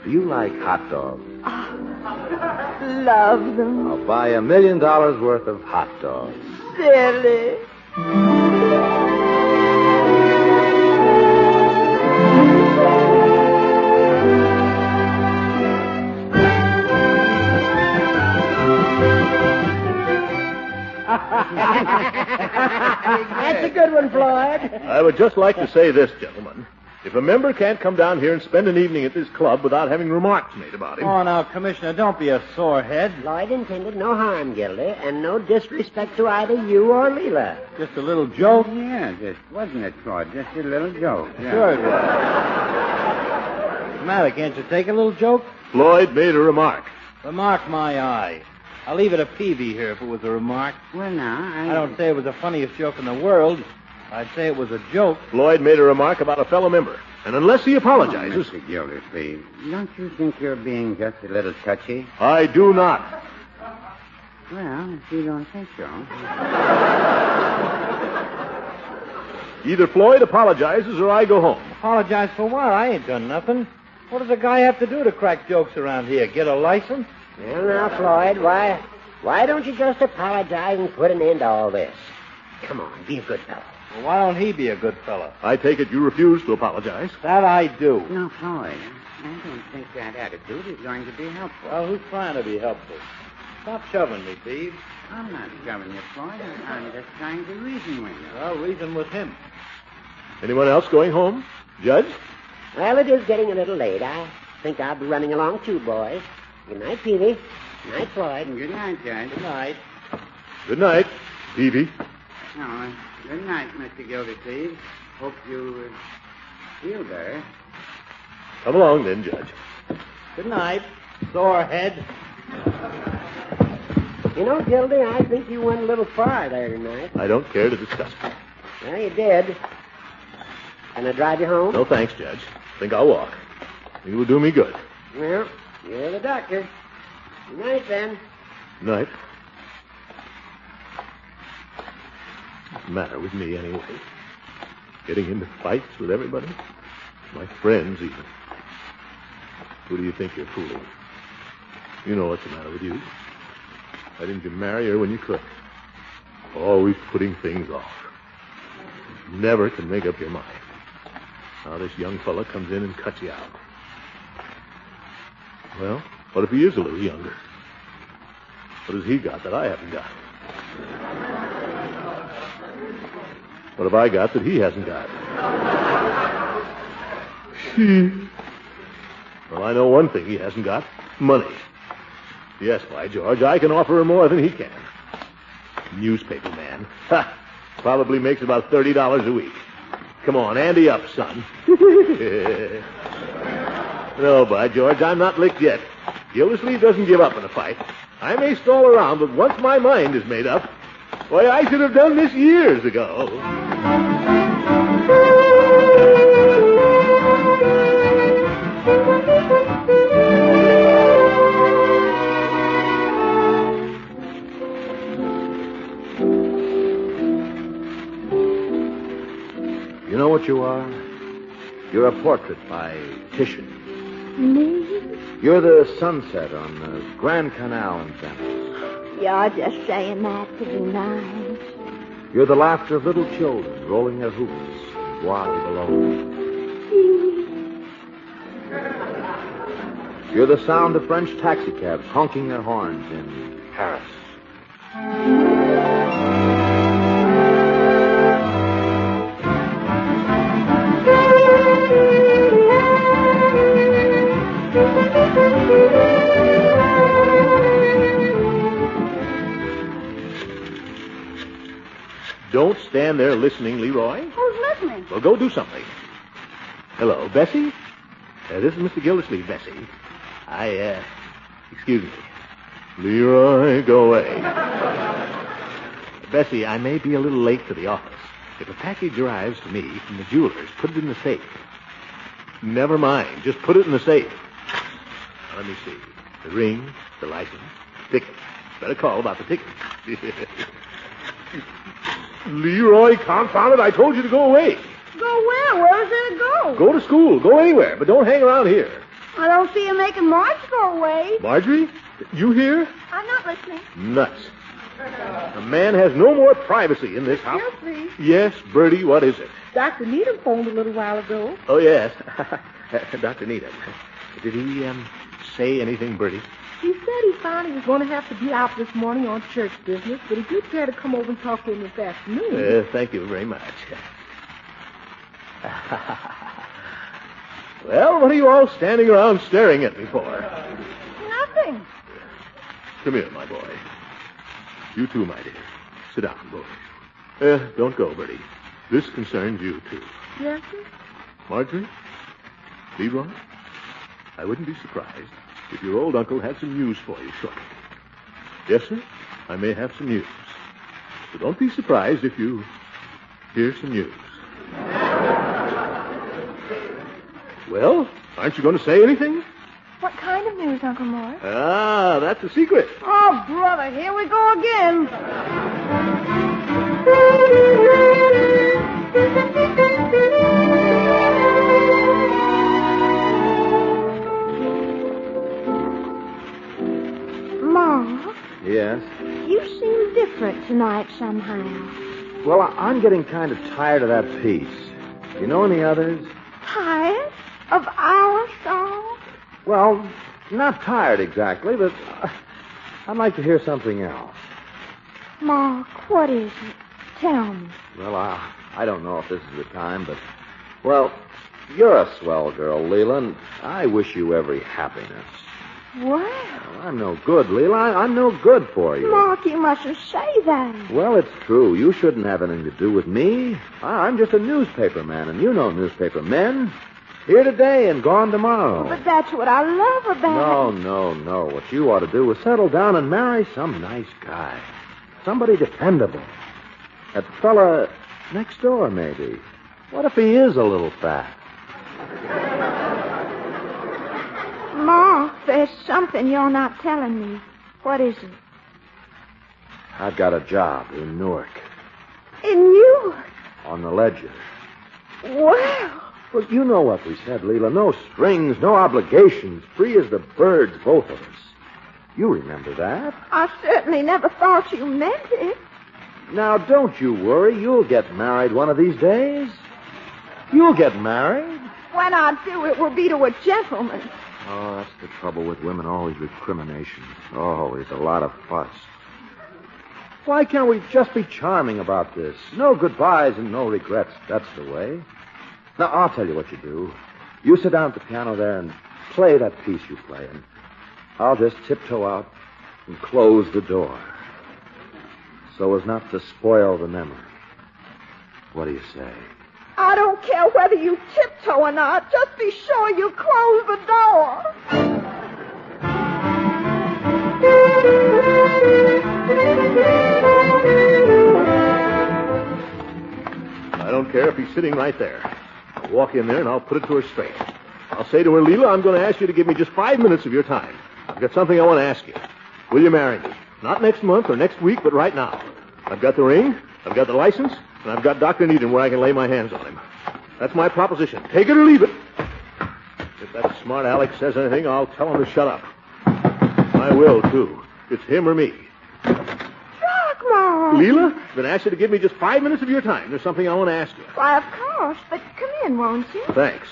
Do you like hot dogs? Oh, love them. I'll buy $1 million worth of hot dogs. Silly. That's a good one, Floyd. I would just like to say this, gentlemen. If a member can't come down here and spend an evening at this club without having remarks made about him... Oh, now, Commissioner, don't be a sore head. Floyd intended no harm, Gildy, and no disrespect to either you or Leila. Just a little joke. Yeah, just wasn't it, Floyd? Just a little joke. Yeah. Sure it was. What's the matter? Can't you take a little joke? Floyd made a remark. Remark my eye. I'll leave it a Peavy here if it was a remark. Well, now, I don't say it was the funniest joke in the world. I'd say it was a joke. Floyd made a remark about a fellow member. And unless he apologizes... Oh, Mr. Gildersleeve, don't you think you're being just a little touchy? I do not. Well, if you don't think so. Either Floyd apologizes or I go home. Apologize for what? I ain't done nothing. What does a guy have to do to crack jokes around here? Get a license? Well, now, Floyd, why don't you just apologize and put an end to all this? Come on, be a good fellow. Well, why don't he be a good fellow? I take it you refuse to apologize. That I do. No, Floyd, I don't think that attitude is going to be helpful. Well, who's trying to be helpful? Stop shoving me, Steve. I'm not shoving you, Floyd. I'm just trying to reason with you. Well, reason with him. Anyone else going home? Judge? Well, it is getting a little late. I think I'll be running along too, boys. Good night, Peavy. Good night, Floyd. Good night, Judge. Good night. Good night, Peavy. No, good night, Mr. Gildersleeve. Hope you feel better. Come along then, Judge. Good night, sore head. You know, Gildy, I think you went a little far there tonight. I don't care to discuss it. Well, you did. Can I drive you home? No, thanks, Judge. Think I'll walk. It will do me good. Well, you're the doctor. Good night, then. Good night. What's the matter with me, anyway? Getting into fights with everybody? My friends, even. Who do you think you're fooling? You know what's the matter with you. Why didn't you marry her when you could? Always putting things off. You never can make up your mind. Now this young fella comes in and cuts you out. Well, what if he is a little younger? What has he got that I haven't got? What have I got that he hasn't got? Well, I know one thing he hasn't got. Money. Yes, by George, I can offer him more than he can. Newspaper man. Ha! Probably makes about $30 a week. Come on, ante up, son. No, by George, I'm not licked yet. Gildersleeve doesn't give up in a fight. I may stall around, but once my mind is made up, why, I should have done this years ago. what you are? You're a portrait by Titian. Me? You're the sunset on the Grand Canal in Venice. You're just saying that to be nice. You're the laughter of little children rolling their hoops in Bois de Boulogne. You're the sound of French taxicabs honking their horns in Paris. Don't stand there listening, Leroy. Who's listening? Well, go do something. Hello, Bessie? This is Mr. Gildersleeve, Bessie. Excuse me. Leroy, go away. Bessie, I may be a little late to the office. If a package arrives to me from the jeweler's, put it in the safe. Never mind. Just put it in the safe. Now, let me see. The ring, the license, ticket. Better call about the ticket. Leroy, confound it, I told you to go away. Go where? Where's there to go? Go to school. Go anywhere, but don't hang around here. I don't see you making Marge go away. Marjorie, you here? I'm not listening. Nuts. A man has no more privacy in this house. Excuse me. Yes, Bertie, what is it? Dr. Needham phoned a little while ago. Oh, yes. Dr. Needham. Did he say anything, Bertie? He said he found he was going to have to be out this morning on church business, but he did care to come over and talk to him this afternoon. Thank you very much. Well, what are you all standing around staring at me for? Nothing. Come here, my boy. You too, my dear. Sit down, boy. Don't go, Bertie. This concerns you, too. Yes, sir? Marjorie? Leroy? I wouldn't be surprised if your old uncle had some news for you shortly. Yes, sir? I may have some news. So don't be surprised if you hear some news. Well, aren't you going to say anything? What kind of news, Uncle Morris? Ah, that's a secret. Oh, brother, here we go again. Ma, Yes? you seem different tonight somehow. Well, I'm getting kind of tired of that piece. You know any others? Tired of our song? Well, not tired exactly, but I'd like to hear something else. Mark, what is it? Tell me. Well, I don't know if this is the time, but, well, you're a swell girl, Leila, and I wish you every happiness. Well, I'm no good, Leila. I'm no good for you. Mark, you mustn't say that. Well, it's true. You shouldn't have anything to do with me. I'm just a newspaper man, and you know newspaper men. Here today and gone tomorrow. But that's what I love about it. No. What you ought to do is settle down and marry some nice guy. Somebody dependable. That fella next door, maybe. What if he is a little fat? Mark, there's something you're not telling me. What is it? I've got a job in Newark. In Newark? On the ledger. Well. Well, you know what we said, Leila. No strings, no obligations. Free as the birds, both of us. You remember that? I certainly never thought you meant it. Now, don't you worry. You'll get married one of these days. You'll get married. When I do, it will be to a gentleman. Oh, that's the trouble with women, always recriminations. Always a lot of fuss. Why can't we just be charming about this? No goodbyes and no regrets. That's the way. Now, I'll tell you what you do. You sit down at the piano there and play that piece you play, and I'll just tiptoe out and close the door so as not to spoil the memory. What do you say? I don't care whether you tiptoe or not. Just be sure you close the door. I don't care if he's sitting right there. I'll walk in there and I'll put it to her straight. I'll say to her, Leila, I'm going to ask you to give me just 5 minutes of your time. I've got something I want to ask you. Will you marry me? Not next month or next week, but right now. I've got the ring, I've got the license, and I've got Dr. Needham where I can lay my hands on him. That's my proposition. Take it or leave it. If that smart Alex says anything, I'll tell him to shut up. I will, too. It's him or me. Throckmorton! Leila, I've been asked you to give me just 5 minutes of your time. There's something I want to ask you. Why, of course. But come in, won't you? Thanks.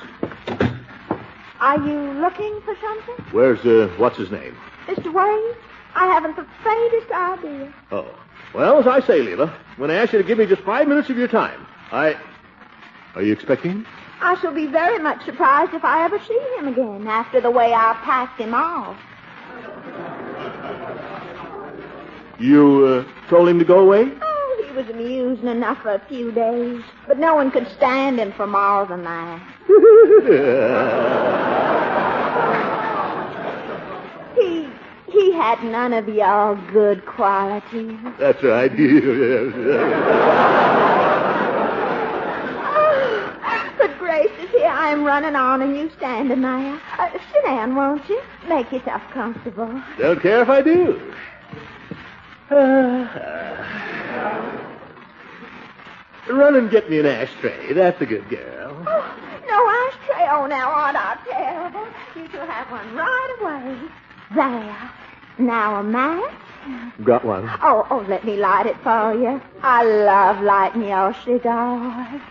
Are you looking for something? Where's, what's his name? Mr. Wade? I haven't the faintest idea. Oh. Well, as I say, Leila, when I ask you to give me just 5 minutes of your time, Are you expecting him? I shall be very much surprised if I ever see him again after the way I passed him off. You, told him to go away? Oh, he was amusing enough for a few days, but no one could stand him for more than that. He had none of your good qualities. That's right. Good gracious, here I am running on and you standing there. Sit down, won't you? Make yourself comfortable. Don't care if I do. Run and get me an ashtray. That's a good girl. Oh, no ashtray. Oh, now, aren't I terrible? You shall have one right away. There. Now a match. Got one. Oh, let me light it for you. I love lighting your cigars.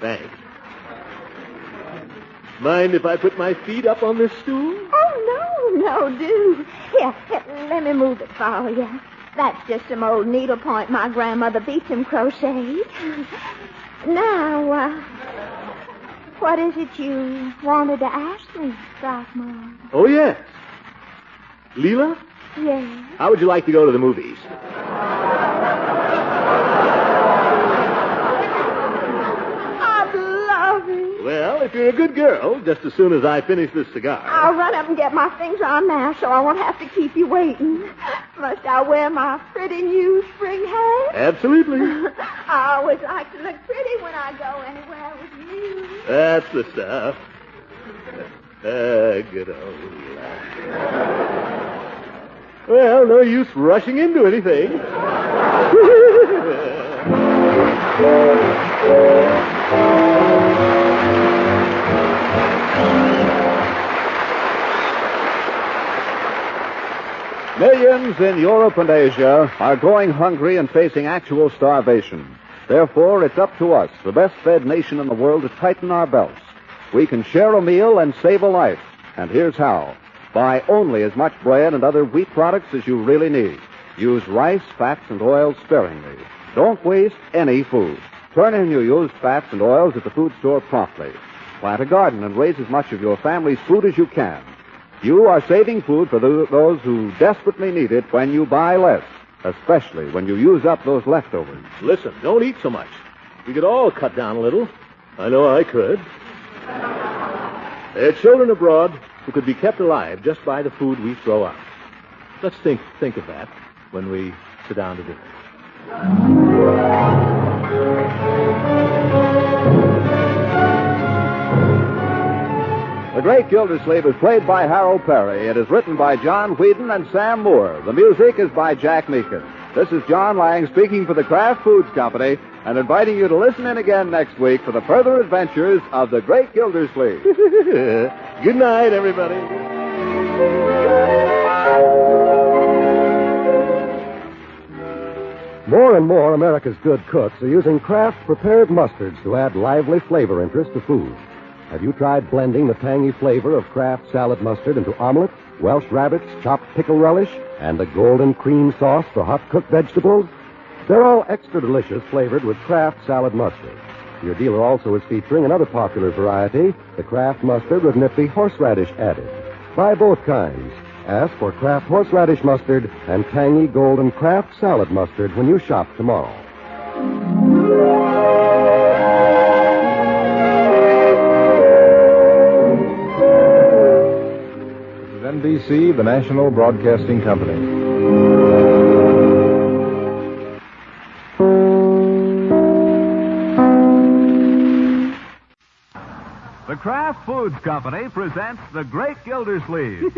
Thanks. Mind if I put my feet up on this stool? Oh, no, do. Here, let me move it for you. That's just some old needlepoint my grandmother Beecham crocheted. Now, what is it you wanted to ask me, Throckmorton? Oh, yes. Leila? Yes. How would you like to go to the movies? I'd love it. Well, if you're a good girl, just as soon as I finish this cigar. I'll run up and get my things on now so I won't have to keep you waiting. Must I wear my pretty new spring hat? Absolutely. I always like to look pretty when I go anywhere with you. That's the stuff. Good old Leila. Well, no use rushing into anything. Millions in Europe and Asia are going hungry and facing actual starvation. Therefore, it's up to us, the best-fed nation in the world, to tighten our belts. We can share a meal and save a life. And here's how. Buy only as much bread and other wheat products as you really need. Use rice, fats, and oils sparingly. Don't waste any food. Turn in your used fats and oils at the food store promptly. Plant a garden and raise as much of your family's food as you can. You are saving food for those who desperately need it when you buy less, especially when you use up those leftovers. Listen, don't eat so much. We could all cut down a little. I know I could. There are children abroad who could be kept alive just by the food we throw out. Let's think of that when we sit down to dinner. The Great Gildersleeve is played by Harold Perry. It is written by John Whedon and Sam Moore. The music is by Jack Meekin. This is John Lang speaking for the Kraft Foods Company and inviting you to listen in again next week for the further adventures of the Great Gildersleeve. Good night, everybody. More and more America's good cooks are using Kraft prepared mustards to add lively flavor interest to food. Have you tried blending the tangy flavor of Kraft salad mustard into omelet, Welsh rabbits, chopped pickle relish, and a golden cream sauce for hot-cooked vegetables? They're all extra delicious, flavored with Kraft salad mustard. Your dealer also is featuring another popular variety, the Kraft mustard with nifty horseradish added. Buy both kinds. Ask for Kraft horseradish mustard and tangy golden Kraft salad mustard when you shop tomorrow. NBC, the National Broadcasting Company. The Kraft Foods Company presents The Great Gildersleeve.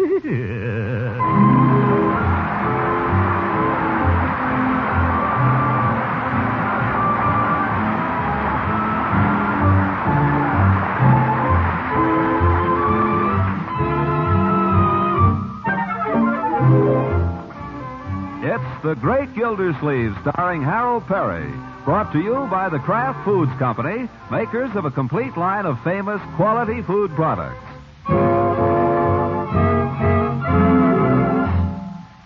The Great Gildersleeve, starring Harold Perry. Brought to you by the Kraft Foods Company, makers of a complete line of famous quality food products.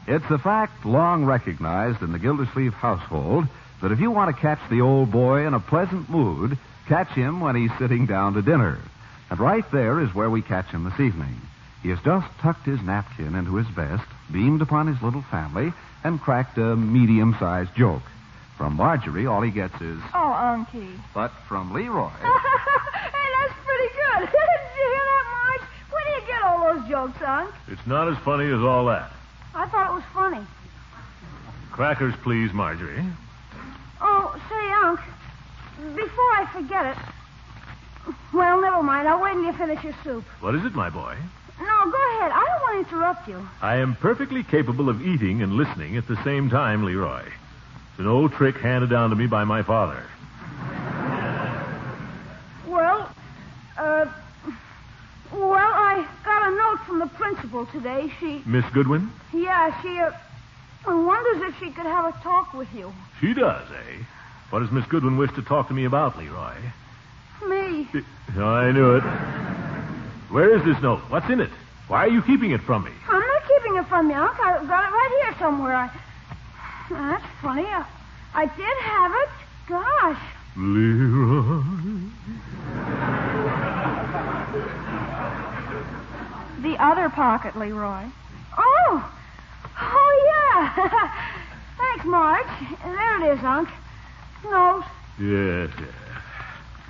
It's a fact long recognized in the Gildersleeve household that if you want to catch the old boy in a pleasant mood, catch him when he's sitting down to dinner. And right there is where we catch him this evening. He has just tucked his napkin into his vest, beamed upon his little family, and cracked a medium-sized joke. From Marjorie, all he gets is... Oh, Unky. But from Leroy... Hey, that's pretty good. Did you hear that, Marge? Where do you get all those jokes, Unc? It's not as funny as all that. I thought it was funny. Crackers, please, Marjorie. Oh, say, Unc, before I forget it... Well, never mind. I'll wait until you finish your soup. What is it, my boy? No, go ahead. I don't want to interrupt you. I am perfectly capable of eating and listening at the same time, Leroy. It's an old trick handed down to me by my father. Well, I got a note from the principal today. Miss Goodwin? Yeah, she wonders if she could have a talk with you. She does, eh? What does Miss Goodwin wish to talk to me about, Leroy? Me. I knew it. Where is this note? What's in it? Why are you keeping it from me? I'm not keeping it from you, Unc. I've got it right here somewhere. That's funny. I did have it. Gosh. Leroy. The other pocket, Leroy. Oh, yeah. Thanks, Marge. There it is, Unc. Note. Yes.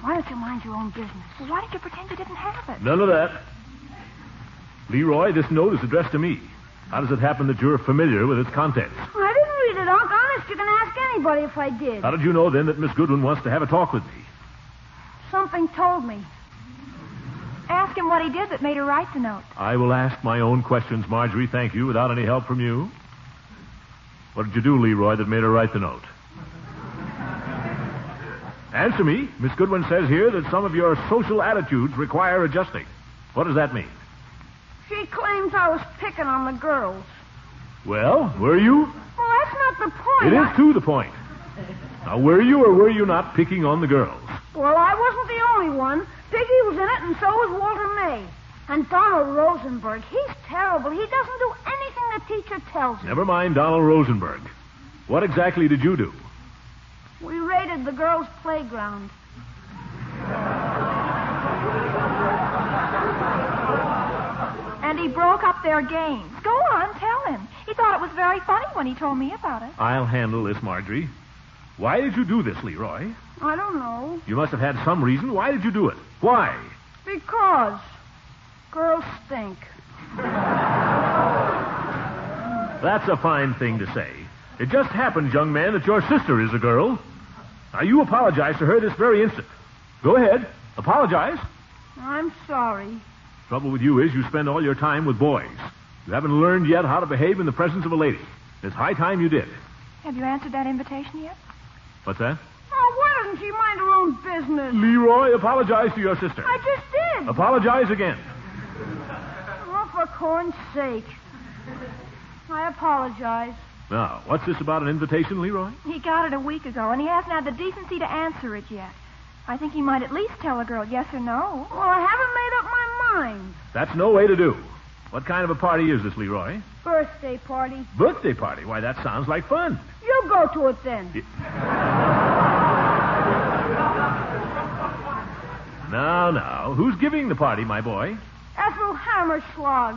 Why don't you mind your own business? Well, why did you pretend you didn't have it? None of that. Leroy, this note is addressed to me. How does it happen that you're familiar with its contents? I didn't read it, Unc. Honest, you can ask anybody if I did. How did you know, then, that Miss Goodwin wants to have a talk with me? Something told me. Ask him what he did that made her write the note. I will ask my own questions, Marjorie, thank you, without any help from you. What did you do, Leroy, that made her write the note? Answer me. Miss Goodwin says here that some of your social attitudes require adjusting. What does that mean? She claims I was picking on the girls. Well, were you? Well, that's not the point. It is to the point. Now, were you or were you not picking on the girls? Well, I wasn't the only one. Piggy was in it, and so was Walter May. And Donald Rosenberg. He's terrible. He doesn't do anything the teacher tells him. Never mind Donald Rosenberg. What exactly did you do? We raided the girls' playground. And he broke up their games. Go on, tell him. He thought it was very funny when he told me about it. I'll handle this, Marjorie. Why did you do this, Leroy? I don't know. You must have had some reason. Why did you do it? Why? Because girls stink. That's a fine thing to say. It just happens, young man, that your sister is a girl. Now, you apologize to her this very instant. Go ahead. Apologize. I'm sorry. Trouble with you is you spend all your time with boys. You haven't learned yet how to behave in the presence of a lady. It's high time you did. Have you answered that invitation yet? What's that? Oh, why doesn't she mind her own business? Leroy, apologize to your sister. I just did. Apologize again. Oh, for corn's sake. I apologize. Now, what's this about an invitation, Leroy? He got it a week ago, and he hasn't had the decency to answer it yet. I think he might at least tell a girl yes or no. Well, I haven't made up my mind. That's no way to do. What kind of a party is this, Leroy? Birthday party. Birthday party? Why, that sounds like fun. You go to it then. Now, who's giving the party, my boy? Ethel Hammerschlag.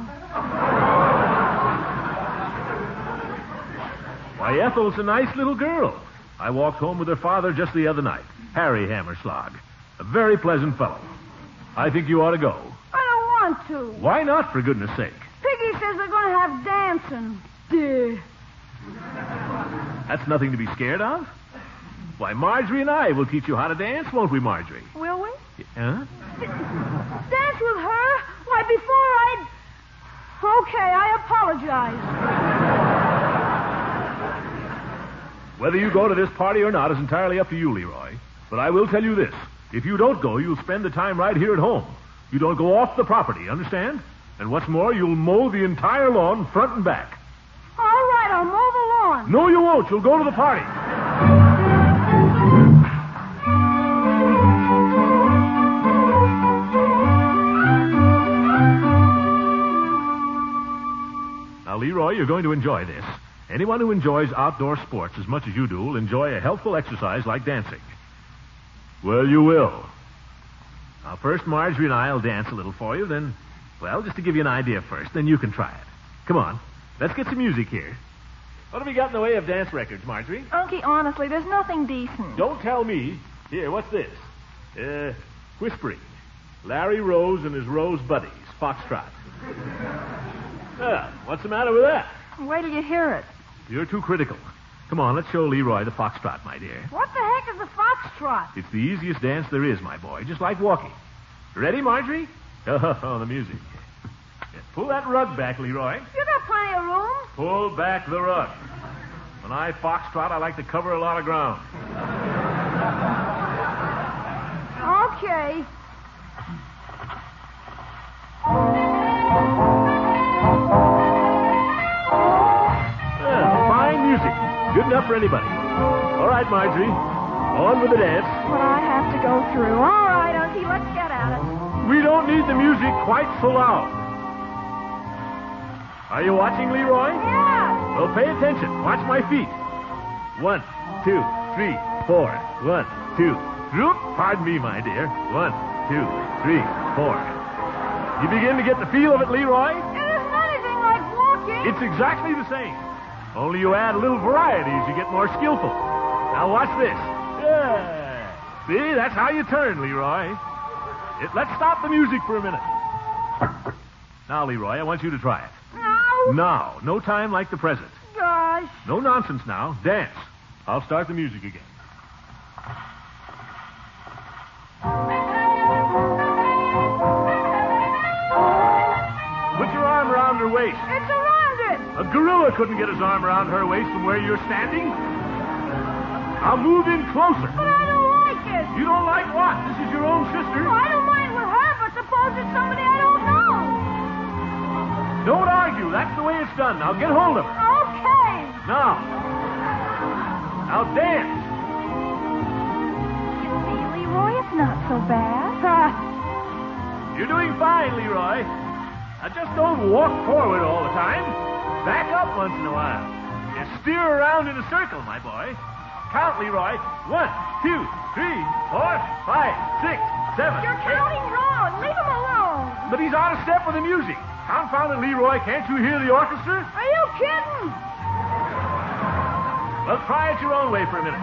Why, Ethel's a nice little girl. I walked home with her father just the other night, Harry Hammerschlag. A very pleasant fellow. I think you ought to go. I don't want to. Why not, for goodness sake? Piggy says they're going to have dancing. Duh. That's nothing to be scared of. Why, Marjorie and I will teach you how to dance, won't we, Marjorie? Will we? Huh? Dance with her? Why, before I'd... Okay, I apologize. Whether you go to this party or not is entirely up to you, Leroy. But I will tell you this. If you don't go, you'll spend the time right here at home. You don't go off the property, understand? And what's more, you'll mow the entire lawn front and back. All right, I'll mow the going. No, you won't. You'll go to the party. Now, Leroy, you're going to enjoy this. Anyone who enjoys outdoor sports as much as you do will enjoy a healthful exercise like dancing. Well, you will. Now, first, Marjorie and I will dance a little for you, then, well, just to give you an idea first, then you can try it. Come on, let's get some music here. What have we got in the way of dance records, Marjorie? Unky, honestly, there's nothing decent. Don't tell me. Here, what's this? Whispering. Larry Rose and his Rose Buddies, Foxtrot. What's the matter with that? Wait till you hear it. You're too critical. Come on, let's show Leroy the foxtrot, my dear. What the heck is the foxtrot? It's the easiest dance there is, my boy, just like walking. Ready, Marjorie? Oh, the music. Yeah, pull that rug back, Leroy. You got plenty of room. Pull back the rug. When I foxtrot, I like to cover a lot of ground. Okay. Fine music. Good enough for anybody. All right, Marjorie. On with the dance. What I have to go through. All right, Unky, let's get at it. We don't need the music quite so loud. Are you watching, Leroy? Yeah. Well, pay attention. Watch my feet. 1, 2, 3, 4. 1, 2. Droop. Pardon me, my dear. 1, 2, 3, 4. You begin to get the feel of it, Leroy? It isn't anything like walking. It's exactly the same. Only you add a little variety as you get more skillful. Now watch this. Yeah. See, that's how you turn, Leroy. Let's stop the music for a minute. Now, Leroy, I want you to try it. No. Now. No time like the present. Gosh. No nonsense now. Dance. I'll start the music again. Put your arm around her waist. It's around it. A gorilla couldn't get his arm around her waist from where you're standing. Now move in closer. But I don't like it. You don't like what? This is your own sister. Oh, I don't mind with her, but suppose it's somebody I don't know. Don't argue. That's the way it's done. Now get hold of her. Okay. Now dance. You see, Leroy, it's not so bad. You're doing fine, Leroy. Now just don't walk forward all the time. Back up once in a while. You steer around in a circle, my boy. Count, Leroy. 1, 2, 3, 4, 5, 6, 7. You're counting wrong. Leave him alone. But he's out of step with the music. Confound it, Leroy. Can't you hear the orchestra? Are you kidding? Well, try it your own way for a minute.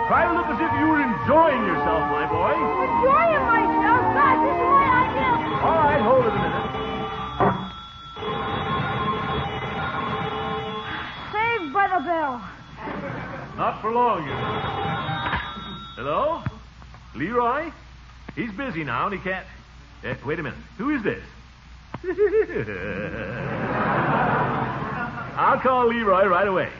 Try to look as if you were enjoying yourself, my boy. Enjoying myself? God, this is my idea. All right, hold it a minute. Saved by the bell. Not for long, you know. Hello? Leroy? He's busy now, and he can't... wait a minute. Who is this? I'll call Leroy right away.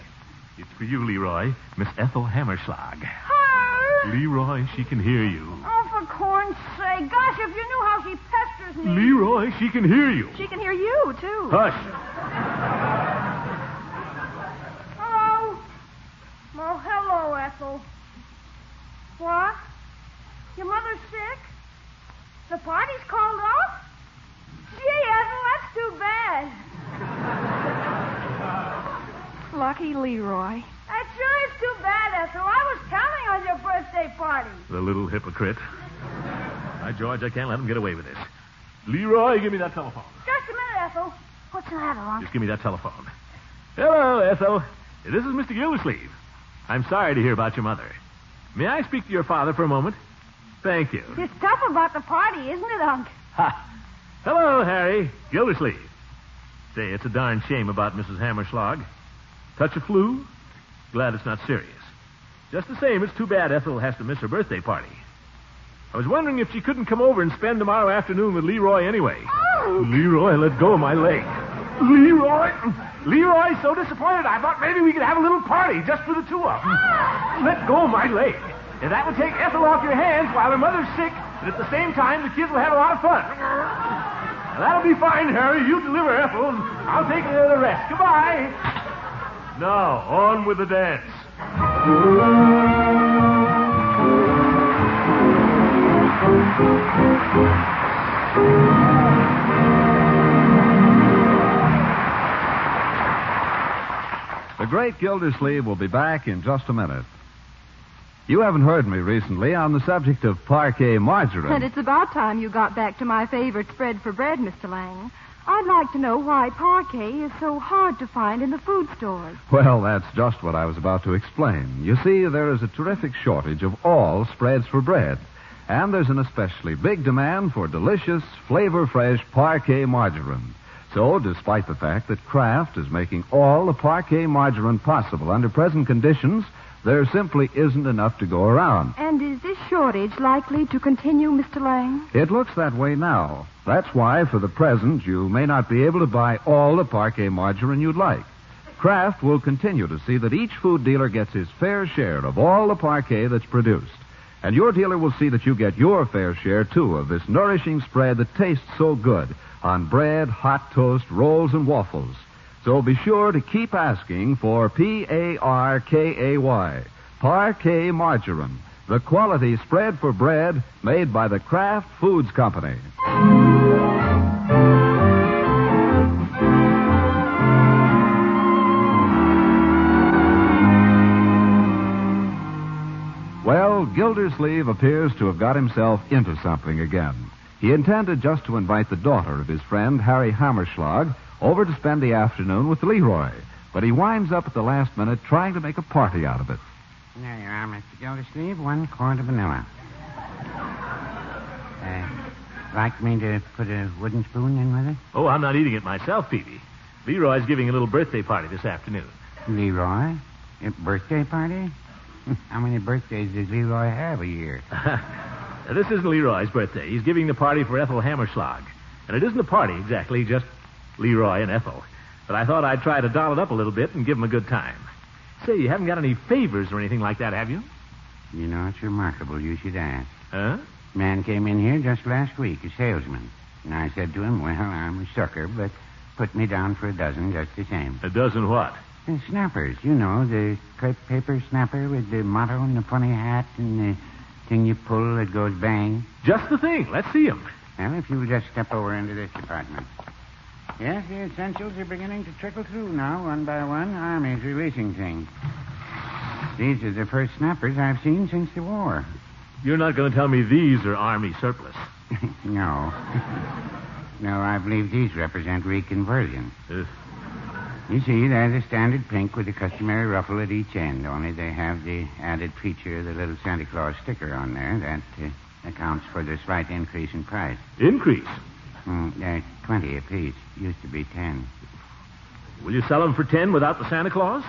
It's for you, Leroy. Miss Ethel Hammerschlag. Her? Leroy, she can hear you. Oh, for corn's sake. Gosh, if you knew how she pesters me. Leroy, she can hear you. She can hear you, too. Hush. Hello? Oh, hello, Ethel. What? Your mother's sick? The party's called off? Gee, Ethel, that's too bad. Lucky Leroy. That sure is too bad, Ethel. I was counting on your birthday party. The little hypocrite. By George, I can't let him get away with this. Leroy, give me that telephone. Just a minute, Ethel. What's the matter, Unc? Just give me that telephone. Hello, Ethel. This is Mr. Gildersleeve. I'm sorry to hear about your mother. May I speak to your father for a moment? Thank you. It's tough about the party, isn't it, Unc? Ha! Hello, Harry. Gildersleeve. Say, it's a darn shame about Mrs. Hammerschlag. Touch of flu? Glad it's not serious. Just the same, it's too bad Ethel has to miss her birthday party. I was wondering if she couldn't come over and spend tomorrow afternoon with Leroy anyway. Oh! Leroy, let go of my leg. Leroy's so disappointed. I thought maybe we could have a little party just for the two of them. Let go of my leg. And that would take Ethel off your hands while her mother's sick, and at the same time, the kids will have a lot of fun. Now, that'll be fine, Harry. You deliver Ethel, and I'll take care of the rest. Goodbye. Now, on with the dance. The great Gildersleeve will be back in just a minute. You haven't heard me recently on the subject of parquet margarine. And it's about time you got back to my favorite spread for bread, Mr. Lang. I'd like to know why parquet is so hard to find in the food stores. Well, that's just what I was about to explain. You see, there is a terrific shortage of all spreads for bread. And there's an especially big demand for delicious, flavor-fresh parquet margarine. So, despite the fact that Kraft is making all the parquet margarine possible under present conditions, there simply isn't enough to go around. And is this shortage likely to continue, Mr. Lang? It looks that way now. That's why, for the present, you may not be able to buy all the parquet margarine you'd like. Kraft will continue to see that each food dealer gets his fair share of all the parquet that's produced. And your dealer will see that you get your fair share, too, of this nourishing spread that tastes so good on bread, hot toast, rolls, and waffles. So be sure to keep asking for Parkay, Parquet Margarine, the quality spread for bread made by the Kraft Foods Company. Well, Gildersleeve appears to have got himself into something again. He intended just to invite the daughter of his friend, Harry Hammerschlag, over to spend the afternoon with Leroy. But he winds up at the last minute trying to make a party out of it. There you are, Mr. Gildersleeve. 1 quart of vanilla. Like me to put a wooden spoon in with it? Oh, I'm not eating it myself, Peavy. Leroy's giving a little birthday party this afternoon. Leroy? A birthday party? How many birthdays does Leroy have a year? This isn't Leroy's birthday. He's giving the party for Ethel Hammerschlag. And it isn't a party exactly, just Leroy and Ethel. But I thought I'd try to doll it up a little bit and give them a good time. Say, you haven't got any favors or anything like that, have you? You know, it's remarkable you should ask. Huh? Man came in here just last week, a salesman. And I said to him, well, I'm a sucker, but put me down for a dozen just the same. A dozen what? The snappers, you know, the crepe paper snapper with the motto and the funny hat and the thing you pull that goes bang. Just the thing. Let's see him. Well, if you'll just step over into this department. Yes, the essentials are beginning to trickle through now, one by one. Army's releasing things. These are the first snappers I've seen since the war. You're not going to tell me these are Army surplus. No. No, I believe these represent reconversion. You see, they're the standard pink with the customary ruffle at each end, only they have the added feature of the little Santa Claus sticker on there. That accounts for the slight increase in price. Increase? They're 20 apiece. Used to be 10. Will you sell them for 10 without the Santa Claus?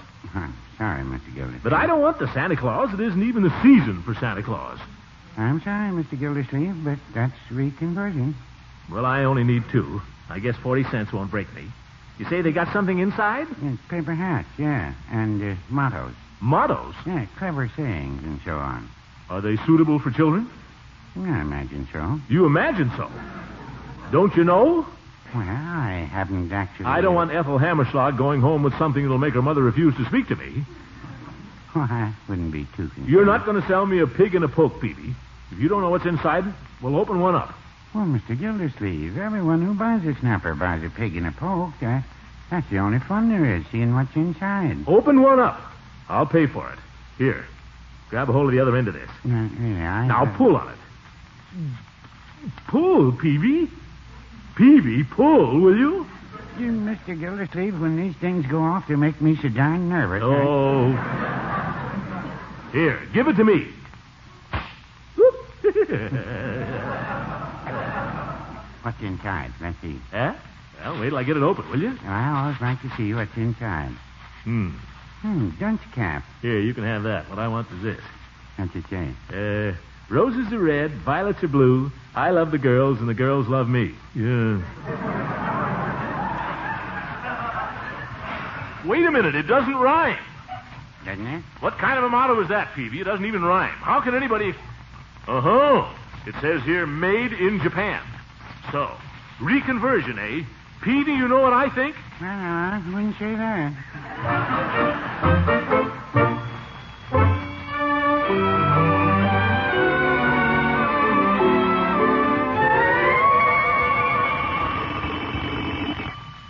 Sorry, Mr. Gildersleeve. But I don't want the Santa Claus. It isn't even the season for Santa Claus. I'm sorry, Mr. Gildersleeve, but that's reconversion. Well, I only need 2. I guess 40 cents won't break me. You say they got something inside? Yeah, paper hats, yeah, and mottos. Mottos? Yeah, clever sayings and so on. Are they suitable for children? I imagine so. You imagine so? Don't you know? Well, I haven't actually... I don't want Ethel Hammerschlag going home with something that'll make her mother refuse to speak to me. Well, I wouldn't be too concerned. You're not going to sell me a pig and a poke, Peavy. If you don't know what's inside, we'll open one up. Well, Mr. Gildersleeve, everyone who buys a snapper buys a pig and a poke. That's the only fun there is, seeing what's inside. Open one up. I'll pay for it. Here, grab a hold of the other end of this. Now pull on it. Pull, Peavy. Peavy, pull, will you? Mr. Gildersleeve, when these things go off, they make me so darn nervous. Oh. Here, give it to me. What's inside? Let's see. Huh? Well, wait till I get it open, will you? I always like to see what's inside. Dunce cap. Here, you can have that. What I want is this. What's it say? Roses are red, violets are blue. I love the girls, and the girls love me. Yeah. Wait a minute, it doesn't rhyme. Doesn't it? What kind of a motto is that, Peavy? It doesn't even rhyme. How can anybody... Uh-huh. It says here, made in Japan. So, reconversion, eh? Peavy, you know what I think? I wouldn't say that.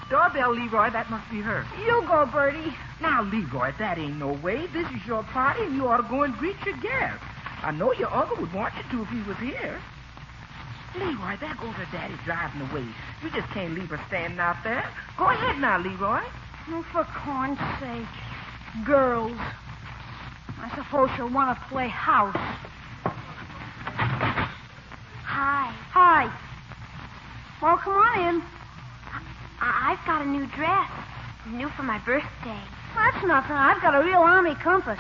Doorbell, Leroy, that must be her. You go, Bertie. Now, Leroy, that ain't no way. This is your party, and you ought to go and greet your guests. I know your uncle would want you to if he was here. Leroy, there goes her daddy driving away. You just can't leave her standing out there. Go ahead now, Leroy. Oh, for corn's sake. Girls. I suppose she'll want to play house. Hi. Hi. Well, come on in. I've got a new dress. New for my birthday. That's nothing. I've got a real army compass.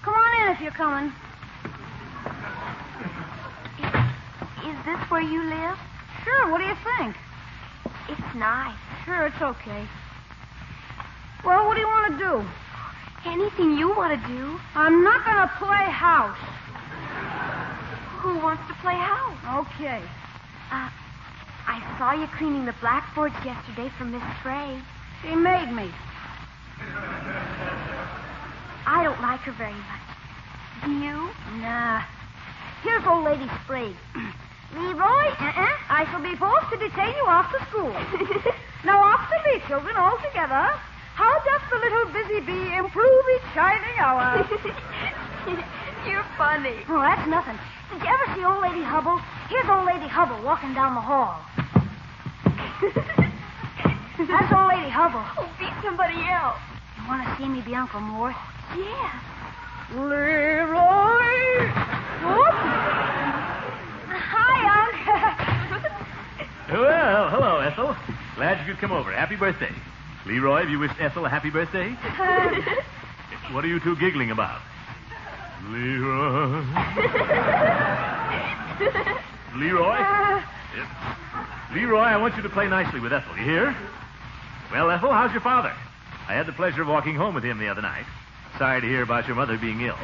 Come on in if you're coming. Is this where you live? Sure, what do you think? It's nice. Sure, it's okay. Well, what do you want to do? Anything you want to do. I'm not going to play house. Who wants to play house? Okay. I saw you cleaning the blackboards yesterday for Miss Frey. She made me. I don't like her very much. Do you? Nah. Here's old Lady Sprague. Leroy, I shall be forced to detain you after school. Now, off to be, children, all together. How doth the little busy bee improve each shining hour? You're funny. Oh, that's nothing. Did you ever see old Lady Hubble? Here's old Lady Hubble walking down the hall. That's old Lady Hubble. Oh, be somebody else. You want to see me be Uncle Mort? Yes. Leroy! Whoop! Hi, Unc. Well, hello, Ethel. Glad you could come over. Happy birthday. Leroy, have you wished Ethel a happy birthday? What are you two giggling about? Leroy. Leroy? Yep. Leroy, I want you to play nicely with Ethel. You hear? Well, Ethel, how's your father? I had the pleasure of walking home with him the other night. Sorry to hear about your mother being ill.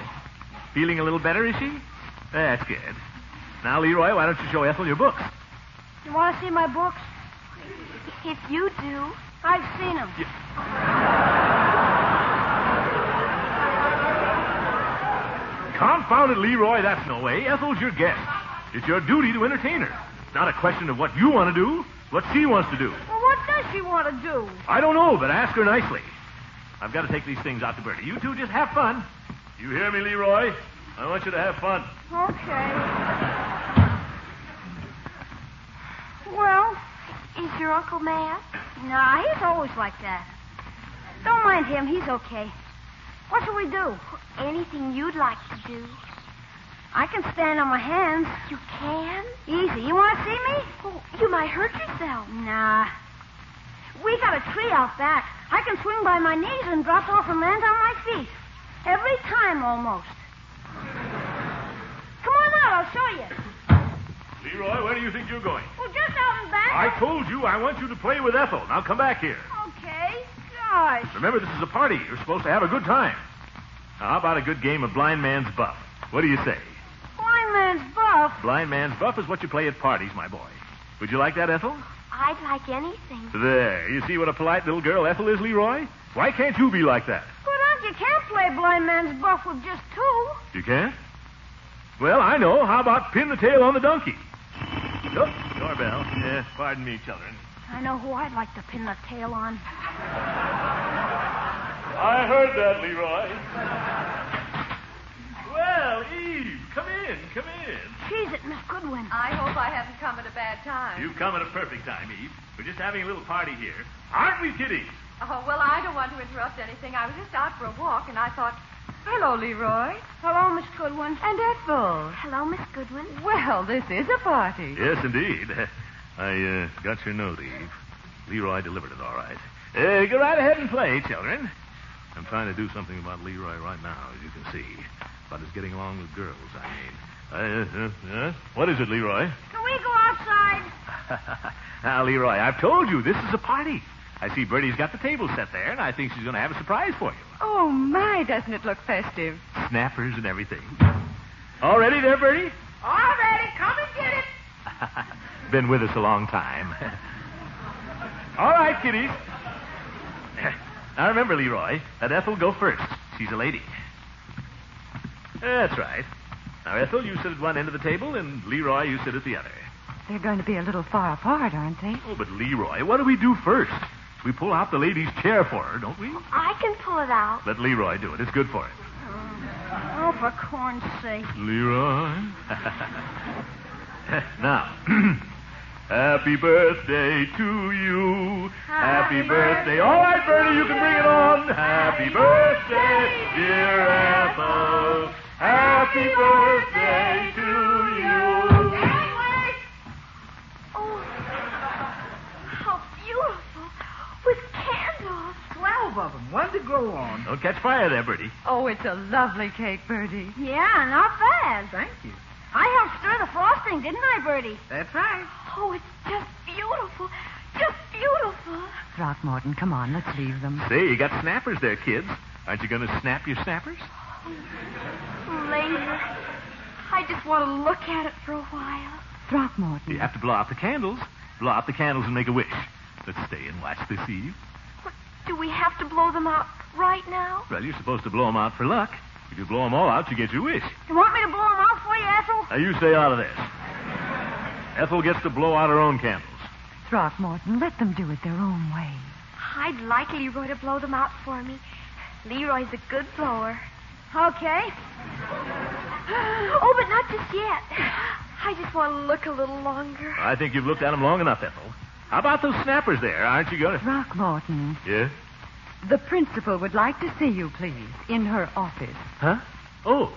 Feeling a little better, is she? That's good. Now, Leroy, why don't you show Ethel your books? You want to see my books? If you do. I've seen them. Confound it, Leroy, that's no way. Ethel's your guest. It's your duty to entertain her. It's not a question of what you want to do, it's what she wants to do. Well, what does she want to do? I don't know, but ask her nicely. I've got to take these things out to Bertie. You two just have fun. You hear me, Leroy? I want you to have fun. Okay. Well, is your uncle mad? Nah, he's always like that. Don't mind him. He's okay. What shall we do? Anything you'd like to do. I can stand on my hands. You can? Easy. You want to see me? Oh, you might hurt yourself. Nah. We got a tree out back. I can swing by my knees and drop off and land on my feet. Every time, almost. Come on out. I'll show you. Leroy, where do you think you're going? Well, just out and back. I told you I want you to play with Ethel. Now come back here. Okay. Gosh. Remember, this is a party. You're supposed to have a good time. Now, how about a good game of blind man's buff? What do you say? Blind man's buff? Blind man's buff is what you play at parties, my boy. Would you like that, Ethel? I'd like anything. There. You see what a polite little girl Ethel is, Leroy? Why can't you be like that? But, Unc, you can't play blind man's buff with just two. You can't? Well, I know. How about pin the tail on the donkey? Oh, doorbell. Yes, pardon me, children. I know who I'd like to pin the tail on. I heard that, Leroy. Well, Eve, come in. She's it, Miss Goodwin. I hope I haven't come at a bad time. You've come at a perfect time, Eve. We're just having a little party here. Aren't we, kiddies? Oh, well, I don't want to interrupt anything. I was just out for a walk, and I thought, hello, Leroy. Hello, Miss Goodwin. And Ethel. Hello, Miss Goodwin. Well, this is a party. Yes, indeed. I got your note, Eve. Leroy delivered it all right. Go right ahead and play, children. I'm trying to do something about Leroy right now, as you can see. About his getting along with girls, I mean. What is it, Leroy? Can we go outside? Now, Leroy, I've told you, this is a party. I see Bertie's got the table set there, and I think she's going to have a surprise for you. Oh, my, doesn't it look festive? Snappers and everything. All ready there, Bertie? All ready. Come and get it. Been with us a long time. All right, kiddies. Now remember, Leroy, let Ethel go first. She's a lady. That's right. Now, Ethel, you sit at one end of the table, and Leroy, you sit at the other. They're going to be a little far apart, aren't they? Oh, but Leroy, what do we do first? We pull out the lady's chair for her, don't we? I can pull it out. Let Leroy do it. It's good for him. Oh, for corn's sake. Leroy. Now, happy birthday to you. Happy birthday. All right, Bertie, you can bring it on. Happy birthday, dear Ethel. Happy birthday to you. Oh, how beautiful. With candles. 12 of them, one to grow on. Don't catch fire there, Bertie. Oh, it's a lovely cake, Bertie. Yeah, not bad. Thank you. I helped stir the frosting, didn't I, Bertie? That's right. Oh, it's just beautiful. Just beautiful. Throckmorton, come on, let's leave them. Say, you got snappers there, kids. Aren't you going to snap your snappers? Later. I just want to look at it for a while. Throckmorton. You have to blow out the candles. Blow out the candles and make a wish. Let's stay and watch this eve. But do we have to blow them out right now? Well, you're supposed to blow them out for luck. If you blow them all out, you get your wish. You want me to blow them out for you, Ethel? Now, you stay out of this. Ethel gets to blow out her own candles. Throckmorton, let them do it their own way. I'd like Leroy to blow them out for me. Leroy's a good blower. Okay. Oh, but not just yet. I just want to look a little longer. I think you've looked at them long enough, Ethel. How about those snappers there? Aren't you going to... Throckmorton, Yeah? the principal would like to see you, please, in her office. Huh? Oh.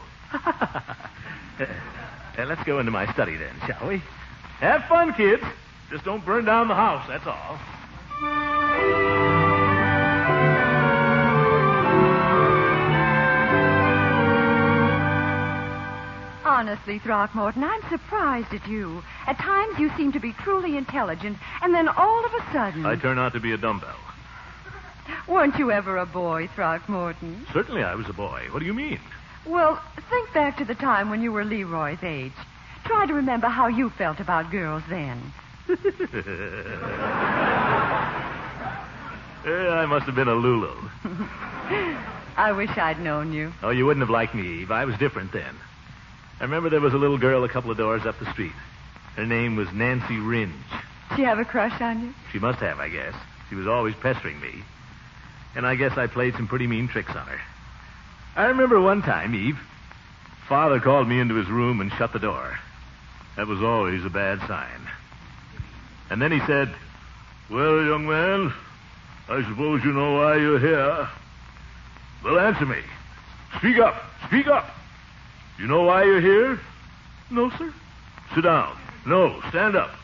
Let's go into my study then, shall we? Have fun, kids. Just don't burn down the house, that's all. Honestly, Throckmorton, I'm surprised at you. At times you seem to be truly intelligent, and then all of a sudden... I turn out to be a dumbbell. Weren't you ever a boy, Throckmorton? Certainly I was a boy. What do you mean? Well, think back to the time when you were Leroy's age. Try to remember how you felt about girls then. I must have been a Lulu. I wish I'd known you. Oh, you wouldn't have liked me, Eve. I was different then. I remember there was a little girl a couple of doors up the street. Her name was Nancy Ringe. Did she have a crush on you? She must have, I guess. She was always pestering me. And I guess I played some pretty mean tricks on her. I remember one time, Eve, Father called me into his room and shut the door. That was always a bad sign. And then he said, "Well, young man, I suppose you know why you're here. Well, answer me. Speak up. Speak up. You know why you're here?" "No, sir." "Sit down." "No, stand up.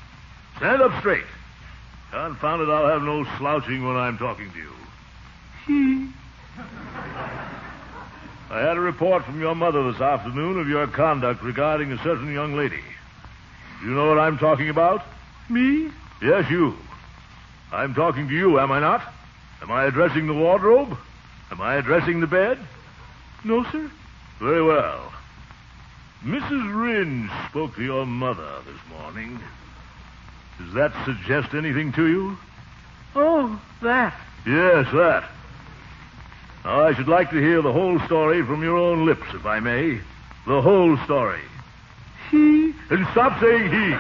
Stand up straight. Confound it, I'll have no slouching when I'm talking to you." "I had a report from your mother this afternoon of your conduct regarding a certain young lady. You know what I'm talking about?" Me? "Yes, you. I'm talking to you, am I not? Am I addressing the wardrobe? Am I addressing the bed?" No, sir. "Very well. Mrs. Ringe spoke to your mother this morning. Does that suggest anything to you?" Oh, that. "Yes, that. Now, I should like to hear the whole story from your own lips, if I may. The whole story." He? And stop saying he.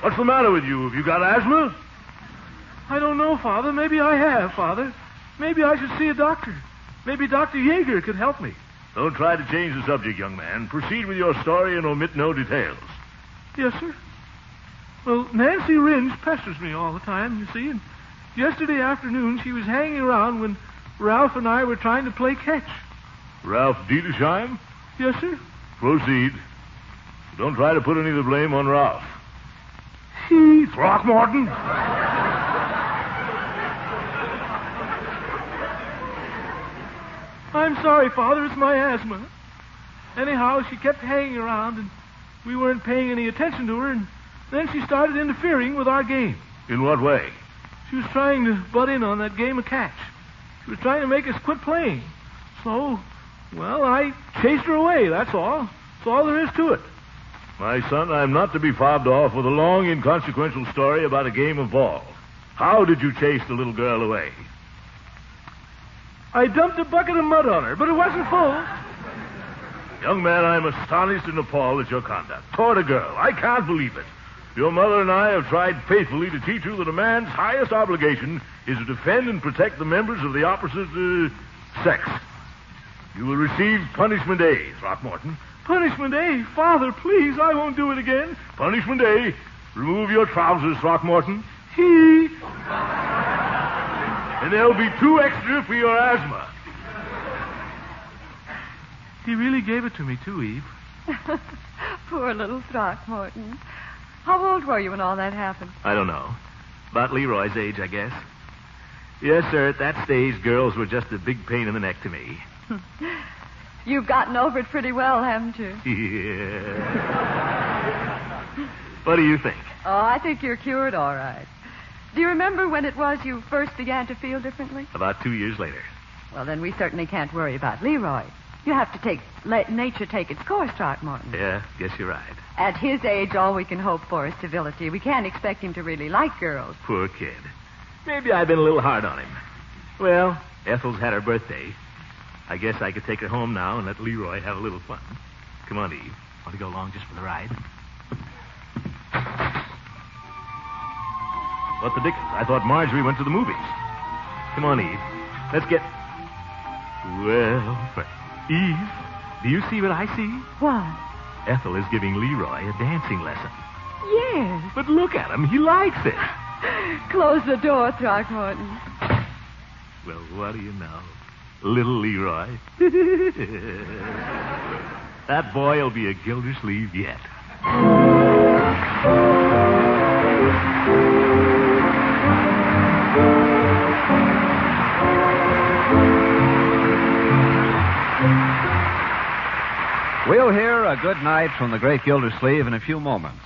What's the matter with you? Have you got asthma? I don't know, Father. Maybe I have, Father. Maybe I should see a doctor. Maybe Dr. Yeager could help me. Don't try to change the subject, young man. Proceed with your story and omit no details. Yes, sir. Well, Nancy Ringe pesters me all the time, you see, and yesterday afternoon she was hanging around when Ralph and I were trying to play catch. Ralph Dietersheim? Yes, sir. Proceed. Don't try to put any of the blame on Ralph. He... Throckmorton! I'm sorry, Father. It's my asthma. Anyhow, she kept hanging around, and we weren't paying any attention to her, and then she started interfering with our game. In what way? She was trying to butt in on that game of catch. She was trying to make us quit playing. So, well, I chased her away, that's all. That's all there is to it. My son, I'm not to be fobbed off with a long, inconsequential story about a game of ball. How did you chase the little girl away? I dumped a bucket of mud on her, but it wasn't full. Young man, I'm astonished and appalled at your conduct. Toward a girl. I can't believe it. Your mother and I have tried faithfully to teach you that a man's highest obligation is to defend and protect the members of the opposite sex. You will receive punishment A, Throckmorton. Punishment A? Father, please, I won't do it again. Punishment A. Remove your trousers, Throckmorton. And there'll be 2 extra for your asthma. He really gave it to me, too, Eve. Poor little Throckmorton. How old were you when all that happened? I don't know. About Leroy's age, I guess. Yes, sir, at that stage, girls were just a big pain in the neck to me. You've gotten over it pretty well, haven't you? Yeah. What do you think? Oh, I think you're cured all right. Do you remember when it was you first began to feel differently? About 2 years later. Well, then we certainly can't worry about Leroy. You have to let nature take its course, Throckmorton. Yeah, guess you're right. At his age, all we can hope for is civility. We can't expect him to really like girls. Poor kid. Maybe I've been a little hard on him. Well, Ethel's had her birthday. I guess I could take her home now and let Leroy have a little fun. Come on, Eve. Want to go along just for the ride? What the dickens? I thought Marjorie went to the movies. Come on, Eve. Let's get... Well, Eve, do you see what I see? What? Ethel is giving Leroy a dancing lesson. Yes. But look at him. He likes it. Close the door, Throckmorton. Well, what do you know? Little Leroy. That boy will be a Gildersleeve yet. We'll hear a good night from the great Gildersleeve in a few moments.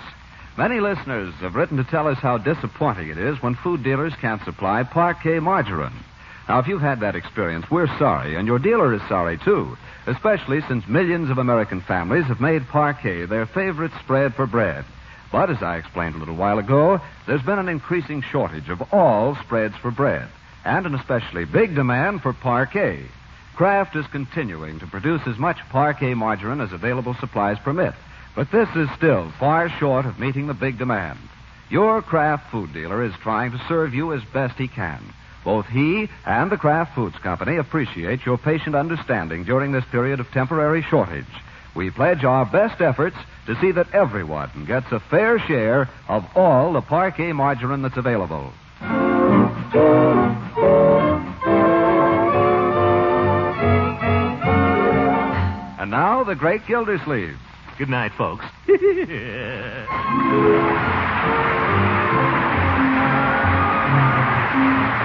Many listeners have written to tell us how disappointing it is when food dealers can't supply Parquet margarine. Now, if you've had that experience, we're sorry, and your dealer is sorry, too, especially since millions of American families have made Parquet their favorite spread for bread. But, as I explained a little while ago, there's been an increasing shortage of all spreads for bread, and an especially big demand for Parquet. Kraft is continuing to produce as much Parquet margarine as available supplies permit, but this is still far short of meeting the big demand. Your Kraft food dealer is trying to serve you as best he can. Both he and the Kraft Foods Company appreciate your patient understanding during this period of temporary shortage. We pledge our best efforts to see that everyone gets a fair share of all the Parquet margarine that's available. And now, the great Gildersleeve. Good night, folks.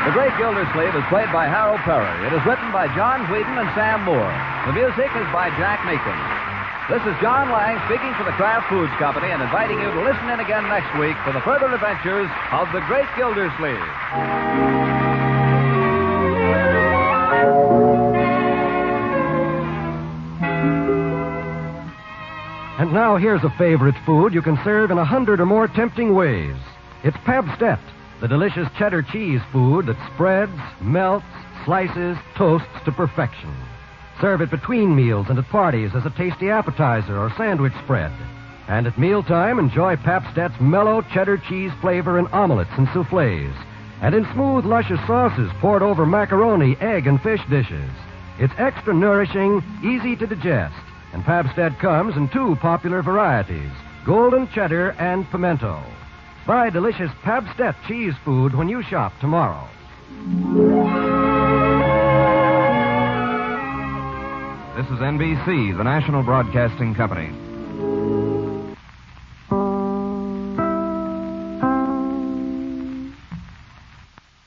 The Great Gildersleeve is played by Harold Perry. It is written by John Whedon and Sam Moore. The music is by Jack Meakin. This is John Lang speaking for the Kraft Foods Company and inviting you to listen in again next week for the further adventures of the Great Gildersleeve. And now here's a favorite food you can serve in 100 or more tempting ways. It's Pabstet, the delicious cheddar cheese food that spreads, melts, slices, toasts to perfection. Serve it between meals and at parties as a tasty appetizer or sandwich spread. And at mealtime, enjoy Pabstet's mellow cheddar cheese flavor in omelets and soufflés, and in smooth, luscious sauces poured over macaroni, egg, and fish dishes. It's extra nourishing, easy to digest, and Pabstet comes in 2 popular varieties, golden cheddar and pimento. Buy delicious Pabstet cheese food when you shop tomorrow. This is NBC, the National Broadcasting Company.